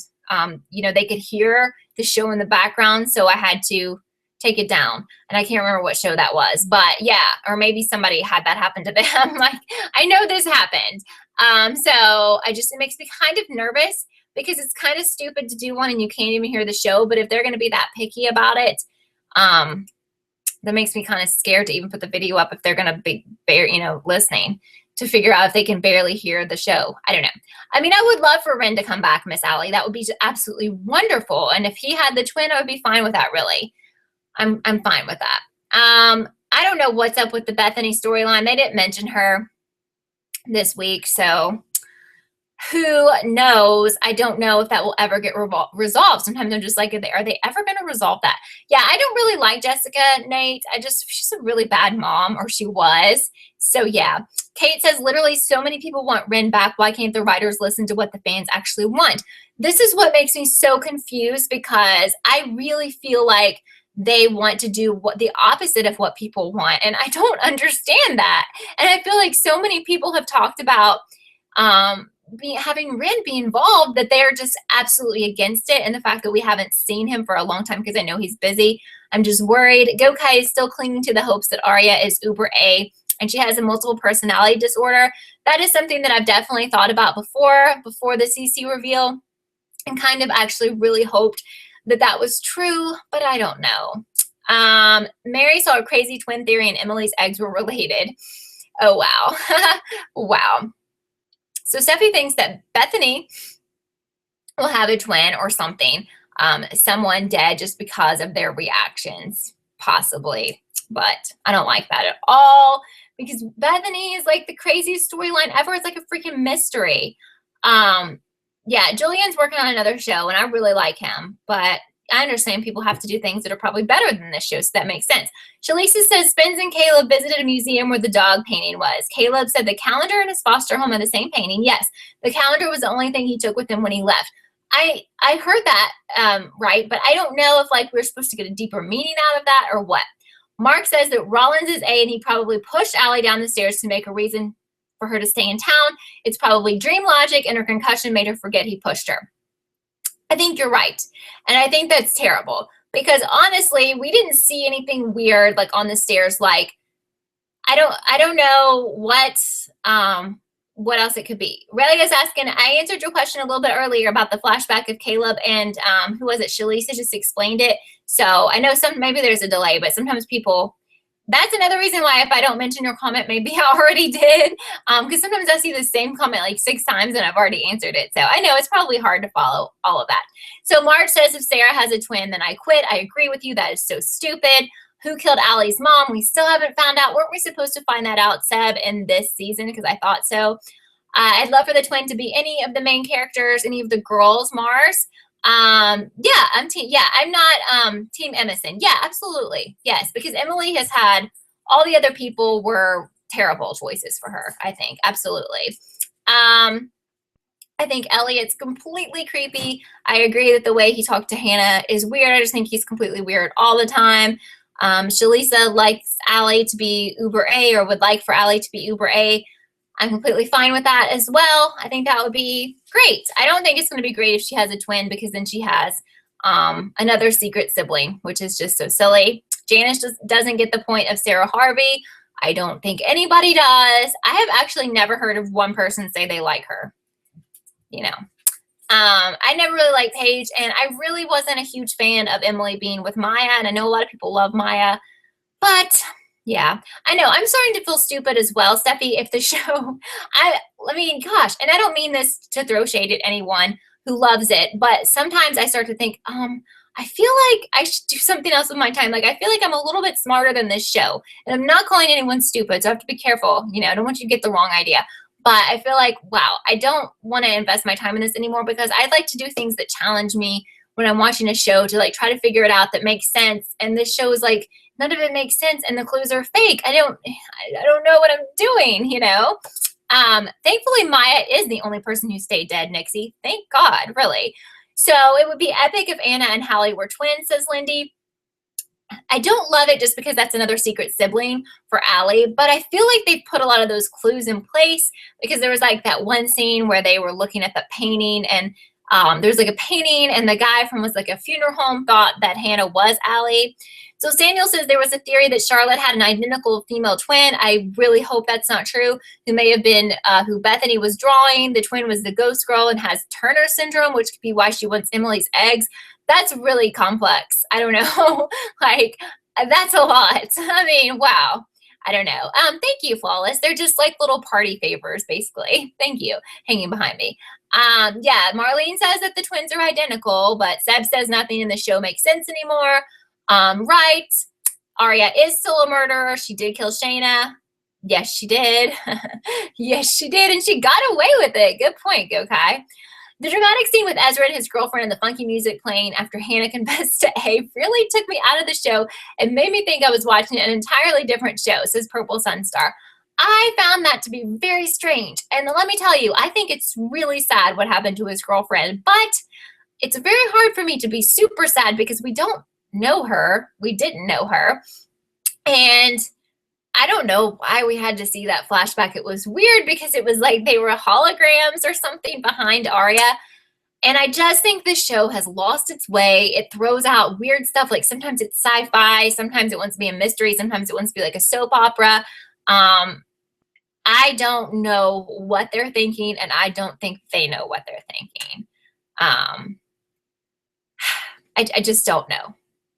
you know, they could hear the show in the background, so I had to take it down. And I can't remember what show that was, but yeah, or maybe somebody had that happen to them. Like, I know this happened. So it makes me kind of nervous, because it's kind of stupid to do one and you can't even hear the show. But if they're going to be that picky about it, that makes me kind of scared to even put the video up if they're going to be, listening to figure out if they can barely hear the show. I don't know. I mean, I would love for Ren to come back, Miss Allie. That would be absolutely wonderful. And if he had the twin, I would be fine with that, really. I'm fine with that. I don't know what's up with the Bethany storyline. They didn't mention her this week, so who knows? I don't know if that will ever get resolved. Sometimes I'm just like, are they ever going to resolve that? Yeah, I don't really like Jessica, Nate. She's a really bad mom, or she was. So yeah. Kate says, literally so many people want Ren back. Why can't the writers listen to what the fans actually want? This is what makes me so confused, because I really feel like they want to do the opposite of what people want. And I don't understand that. And I feel like so many people have talked about having Ren be involved, that they're just absolutely against it. And the fact that we haven't seen him for a long time, because I know he's busy. I'm just worried. Gokai is still clinging to the hopes that Arya is Uber A. and she has a multiple personality disorder. That is something that I've definitely thought about before the CC reveal, and kind of actually really hoped that that was true, but I don't know. Mary saw a crazy twin theory and Emily's eggs were related. Oh, wow. Wow. So Steffi thinks that Bethany will have a twin or something, someone dead just because of their reactions, possibly. But I don't like that at all, because Bethany is like the craziest storyline ever. It's like a freaking mystery. Yeah, Julian's working on another show, and I really like him, but I understand people have to do things that are probably better than this show, so that makes sense. Shalisa says, Spence and Caleb visited a museum where the dog painting was. Caleb said the calendar in his foster home had the same painting. Yes, the calendar was the only thing he took with him when he left. I heard that, right, but I don't know if, like, we're supposed to get a deeper meaning out of that or what. Mark says that Rollins is A, and he probably pushed Allie down the stairs to make a reason for her to stay in town. It's probably dream logic, and her concussion made her forget he pushed her. I think you're right. And I think that's terrible, because honestly, we didn't see anything weird like on the stairs. Like, I don't know what else it could be. Relia's asking, I answered your question a little bit earlier about the flashback of Caleb, and who was it? Shalisa just explained it. So I know maybe there's a delay, but sometimes people, that's another reason why if I don't mention your comment, maybe I already did. Because sometimes I see the same comment like 6 times and I've already answered it. So I know it's probably hard to follow all of that. So Marge says, if Sarah has a twin, then I quit. I agree with you. That is so stupid. Who killed Allie's mom? We still haven't found out. Weren't we supposed to find that out, Seb, in this season? Because I thought so. I'd love for the twin to be any of the main characters, any of the girls, Mars. Yeah, I'm not Team Emerson. Yeah, absolutely. Yes, because Emily has had, all the other people were terrible choices for her, I think. Absolutely. I think Elliot's completely creepy. I agree that the way he talked to Hannah is weird. I just think he's completely weird all the time. Shalisa likes Allie to be Uber A, or would like for Allie to be Uber A. I'm completely fine with that as well. I think that would be great. I don't think it's going to be great if she has a twin, because then she has another secret sibling, which is just so silly. Janice just doesn't get the point of Sarah Harvey. I don't think anybody does. I have actually never heard of one person say they like her. You know, I never really liked Paige, and I really wasn't a huge fan of Emily being with Maya, and I know a lot of people love Maya, but yeah, I know. I'm starting to feel stupid as well, Steffi, if the show, I mean, gosh, and I don't mean this to throw shade at anyone who loves it, but sometimes I start to think, I feel like I should do something else with my time. Like, I feel like I'm a little bit smarter than this show, and I'm not calling anyone stupid, so I have to be careful. You know, I don't want you to get the wrong idea. But I feel like, wow, I don't want to invest my time in this anymore, because I'd like to do things that challenge me when I'm watching a show, to like try to figure it out that makes sense. And this show is like, none of it makes sense, and the clues are fake. I don't know what I'm doing, you know? Thankfully, Maya is the only person who stayed dead, Nixie. Thank God, really. So it would be epic if Anna and Hallie were twins, says Lindy. I don't love it just because that's another secret sibling for Allie, but I feel like they've put a lot of those clues in place, because there was like that one scene where they were looking at the painting, and there's like a painting, and the guy from was like a funeral home thought that Hannah was Allie. So Samuel says there was a theory that Charlotte had an identical female twin. I really hope that's not true. Who may have been who Bethany was drawing. The twin was the ghost girl and has Turner syndrome, which could be why she wants Emily's eggs. That's really complex. I don't know. Like, that's a lot. I mean, wow. I don't know. Thank you, Flawless. They're just like little party favors, basically. Thank you, hanging behind me. Yeah, Marlene says that the twins are identical, but Seb says nothing in the show makes sense anymore. Right. Arya is still a murderer. She did kill Shayna. Yes, she did. Yes, she did, and she got away with it. Good point, Gokai. The dramatic scene with Ezra and his girlfriend and the funky music playing after Hannah confessed to Abe really took me out of the show and made me think I was watching an entirely different show, says Purple Sunstar. I found that to be very strange. And let me tell you, I think it's really sad what happened to his girlfriend, but it's very hard for me to be super sad because we don't know her. We didn't know her. And I don't know why we had to see that flashback. It was weird because it was like they were holograms or something behind Arya. And I just think this show has lost its way. It throws out weird stuff. Like sometimes it's sci-fi, sometimes it wants to be a mystery, sometimes it wants to be like a soap opera. I don't know what they're thinking, and I don't think they know what they're thinking. I just don't know.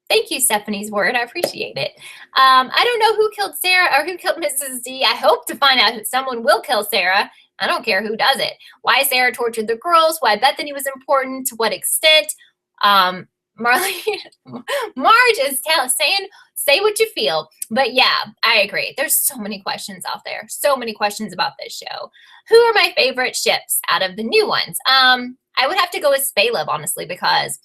Thank you, Stephanie's word. I appreciate it. I don't know who killed Sarah or who killed Mrs. D. I hope to find out who someone will kill Sarah. I don't care who does it. Why Sarah tortured the girls, why Bethany was important, to what extent. Marley, Marge is saying, say what you feel. But yeah, I agree. There's so many questions out there. So many questions about this show. Who are my favorite ships out of the new ones? I would have to go with Spaleb, honestly, because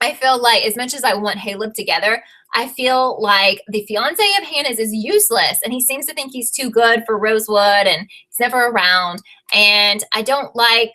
I feel like as much as I want Caleb together, I feel like the fiance of Hannah's is useless, and he seems to think he's too good for Rosewood, and he's never around. And I don't like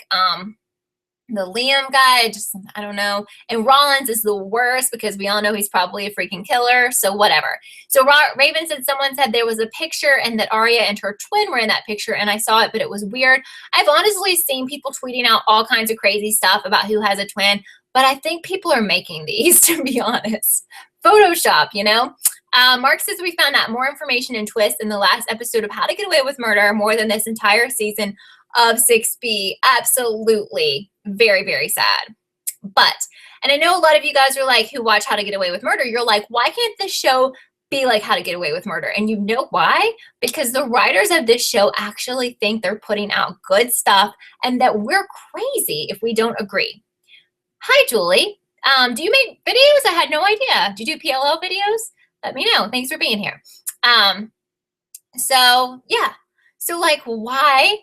the Liam guy. I don't know. And Rollins is the worst because we all know he's probably a freaking killer. So whatever. So Raven said someone said there was a picture and that Arya and her twin were in that picture, and I saw it, but it was weird. I've honestly seen people tweeting out all kinds of crazy stuff about who has a twin. But I think people are making these, to be honest. Photoshop, you know? Mark says we found out more information and twists in the last episode of How to Get Away with Murder more than this entire season of 6B. Absolutely. Very, very sad. But, and I know a lot of you guys are like, who watch How to Get Away with Murder, you're like, why can't this show be like How to Get Away with Murder? And you know why? Because the writers of this show actually think they're putting out good stuff and that we're crazy if we don't agree. Hi, Julie. Do you make videos? I had no idea. Do you do PLL videos? Let me know. Thanks for being here. So yeah. So like, why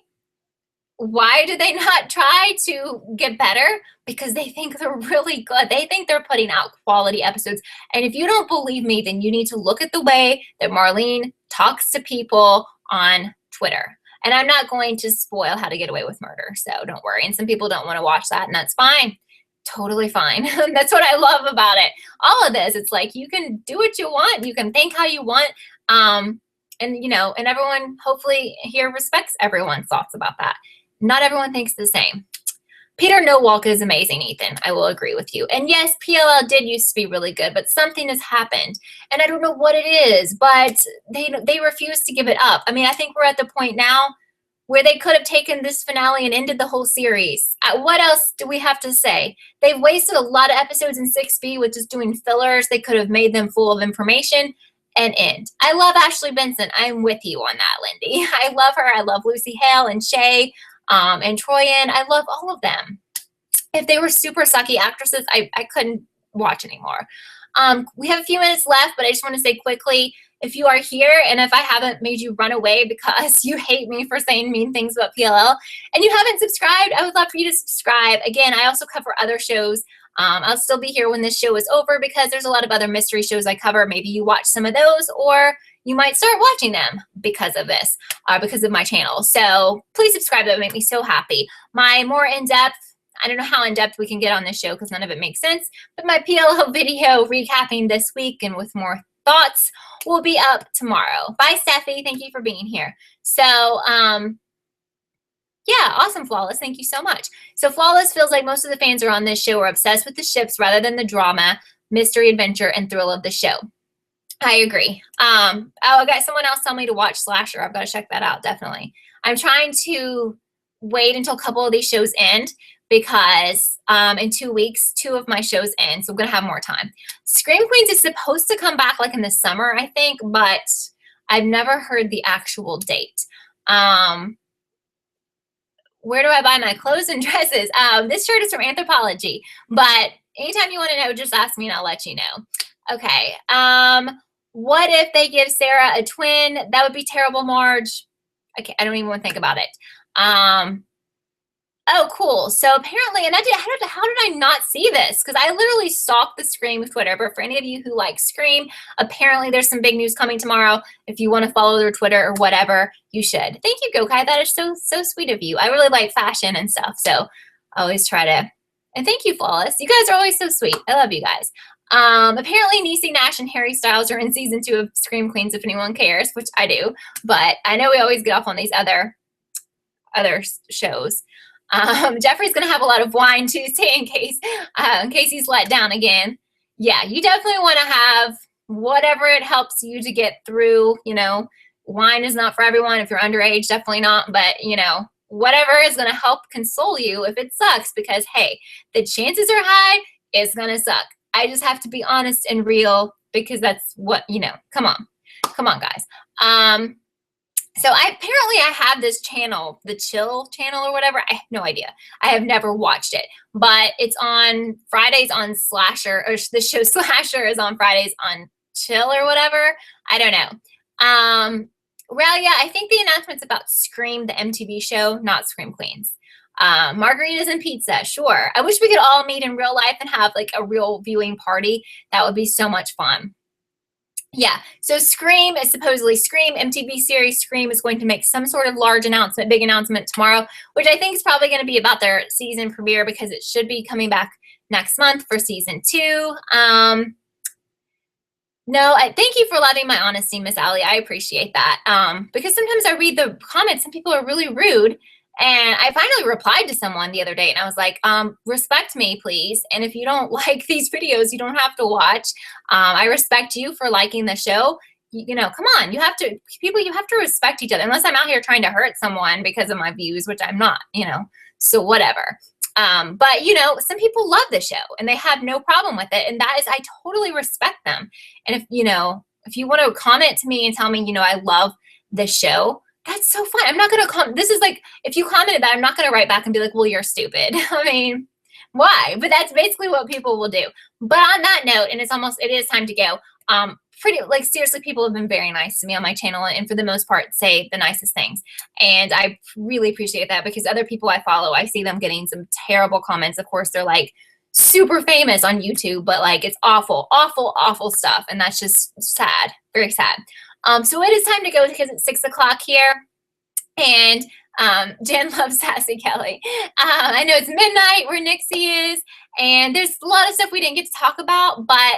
do they not try to get better? Because they think they're really good. They think they're putting out quality episodes. And if you don't believe me, then you need to look at the way that Marlene talks to people on Twitter. And I'm not going to spoil How to Get Away with Murder, so don't worry. And some people don't want to watch that, and that's fine. Totally fine. That's what I love about it. All of this, it's like you can do what you want. You can think how you want. And, you know, and everyone hopefully here respects everyone's thoughts about that. Not everyone thinks the same. Peter Nowalk is amazing, Ethan. I will agree with you. And yes, PLL did used to be really good, but something has happened. And I don't know what it is, but they refuse to give it up. I mean, I think we're at the point now where they could have taken this finale and ended the whole series. What else do we have to say? They've wasted a lot of episodes in 6B with just doing fillers. They could have made them full of information and end. I love Ashley Benson. I'm with you on that, Lindy. I love her. I love Lucy Hale and Shay and Troyan. I love all of them. If they were super sucky actresses, I couldn't watch anymore. We have a few minutes left, but I just want to say quickly, if you are here and if I haven't made you run away because you hate me for saying mean things about PLL and you haven't subscribed, I would love for you to subscribe. Again, I also cover other shows. I'll still be here when this show is over because there's a lot of other mystery shows I cover. Maybe you watch some of those, or you might start watching them because of this, because of my channel. So please subscribe. That would make me so happy. My more in-depth, I don't know how in-depth we can get on this show because none of it makes sense, but my PLL video recapping this week and with more thoughts will be up tomorrow. Bye, Steffi. Thank you for being here. So, yeah, awesome, Flawless. Thank you so much. So Flawless feels like most of the fans are on this show are obsessed with the ships rather than the drama, mystery, adventure, and thrill of the show. I agree. Oh, I got someone else tell me to watch Slasher. I've got to check that out, definitely. I'm trying to wait until a couple of these shows end because in 2 weeks, 2 of my shows end, so I'm going to have more time. Scream Queens is supposed to come back like in the summer, I think, but I've never heard the actual date. Where do I buy my clothes and dresses? This shirt is from Anthropology, but anytime you want to know, just ask me and I'll let you know. Okay. What if they give Sarah a twin? That would be terrible, Marge. Okay, I don't even want to think about it. Oh, cool. So apparently, and how did I not see this? Because I literally stalked the Scream Twitter. But for any of you who like Scream, apparently there's some big news coming tomorrow. If you want to follow their Twitter or whatever, you should. Thank you, Gokai. That is so sweet of you. I really like fashion and stuff, so I always try to. And thank you, Flawless. You guys are always so sweet. I love you guys. Apparently Niecy Nash and Harry Styles are in season 2 of Scream Queens, if anyone cares, which I do. But I know we always get off on these other shows. Jeffrey's going to have a lot of wine Tuesday in case he's let down again. Yeah, you definitely want to have whatever it helps you to get through, you know, wine is not for everyone. If you're underage, definitely not. But, you know, whatever is going to help console you if it sucks, because, hey, the chances are high it's going to suck. I just have to be honest and real, because that's what, you know, come on. Come on, guys. So apparently I have this channel, the Chill channel or whatever. I have no idea. I have never watched it, but it's on Fridays on Slasher, or the show Slasher is on Fridays on Chill or whatever. I don't know. Well, yeah, I think the announcement's about Scream, the MTV show, not Scream Queens. Margaritas and pizza, sure. I wish we could all meet in real life and have like a real viewing party. That would be so much fun. Yeah, so Scream is supposedly Scream, MTV series Scream is going to make some sort of large announcement, big announcement tomorrow, which I think is probably going to be about their season premiere, because it should be coming back next month for season 2. No, thank you for loving my honesty, Miss Allie. I appreciate that. Because sometimes I read the comments and people are really rude. And I finally replied to someone the other day, and I was like, respect me, please. And if you don't like these videos, you don't have to watch. I respect you for liking the show. You know, come on, you have to respect each other, unless I'm out here trying to hurt someone because of my views, which I'm not, you know, so whatever. But, you know, some people love the show and they have no problem with it. And that is, I totally respect them. And if, you know, if you want to comment to me and tell me, you know, I love the show, that's so fun. I'm not going to comment. This is like, if you commented that, I'm not going to write back and be like, well, you're stupid. I mean, why? But that's basically what people will do. But on that note, and it is time to go. Seriously, people have been very nice to me on my channel, and for the most part say the nicest things. And I really appreciate that, because other people I follow, I see them getting some terrible comments. Of course, they're like super famous on YouTube, but like it's awful, awful, awful stuff. And that's just sad, very sad. So it is time to go, because it's 6 o'clock here. And Jen loves Sassy Kelly. I know it's midnight where Nixie is, and there's a lot of stuff we didn't get to talk about, but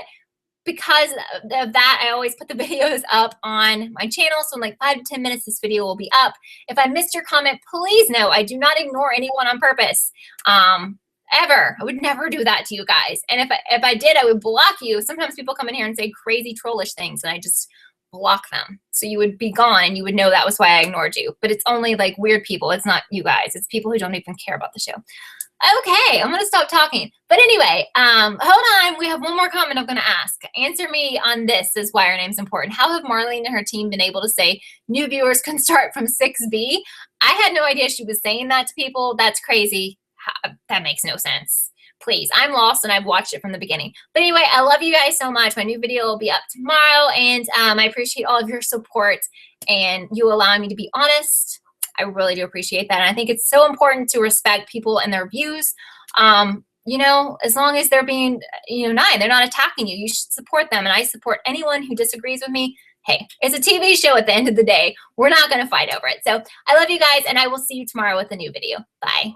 because of that, I always put the videos up on my channel. So in like 5 to 10 minutes, this video will be up. If I missed your comment, please know I do not ignore anyone on purpose. Ever. I would never do that to you guys. And if I did, I would block you. Sometimes people come in here and say crazy trollish things, and I just block them. So you would be gone and you would know that was why I ignored you. But it's only like weird people. It's not you guys. It's people who don't even care about the show. Okay, I'm going to stop talking. But anyway, hold on. We have one more comment I'm going to ask. Answer me on this, is why her name's important. How have Marlene and her team been able to say new viewers can start from 6B? I had no idea she was saying that to people. That's crazy. That makes no sense. Please, I'm lost, and I've watched it from the beginning. But anyway, I love you guys so much. My new video will be up tomorrow, and I appreciate all of your support and you allowing me to be honest. I really do appreciate that. And I think it's so important to respect people and their views. You know, as long as they're being, you know, nice, they're not attacking you, you should support them. And I support anyone who disagrees with me. Hey, it's a TV show at the end of the day. We're not going to fight over it. So I love you guys, and I will see you tomorrow with a new video. Bye.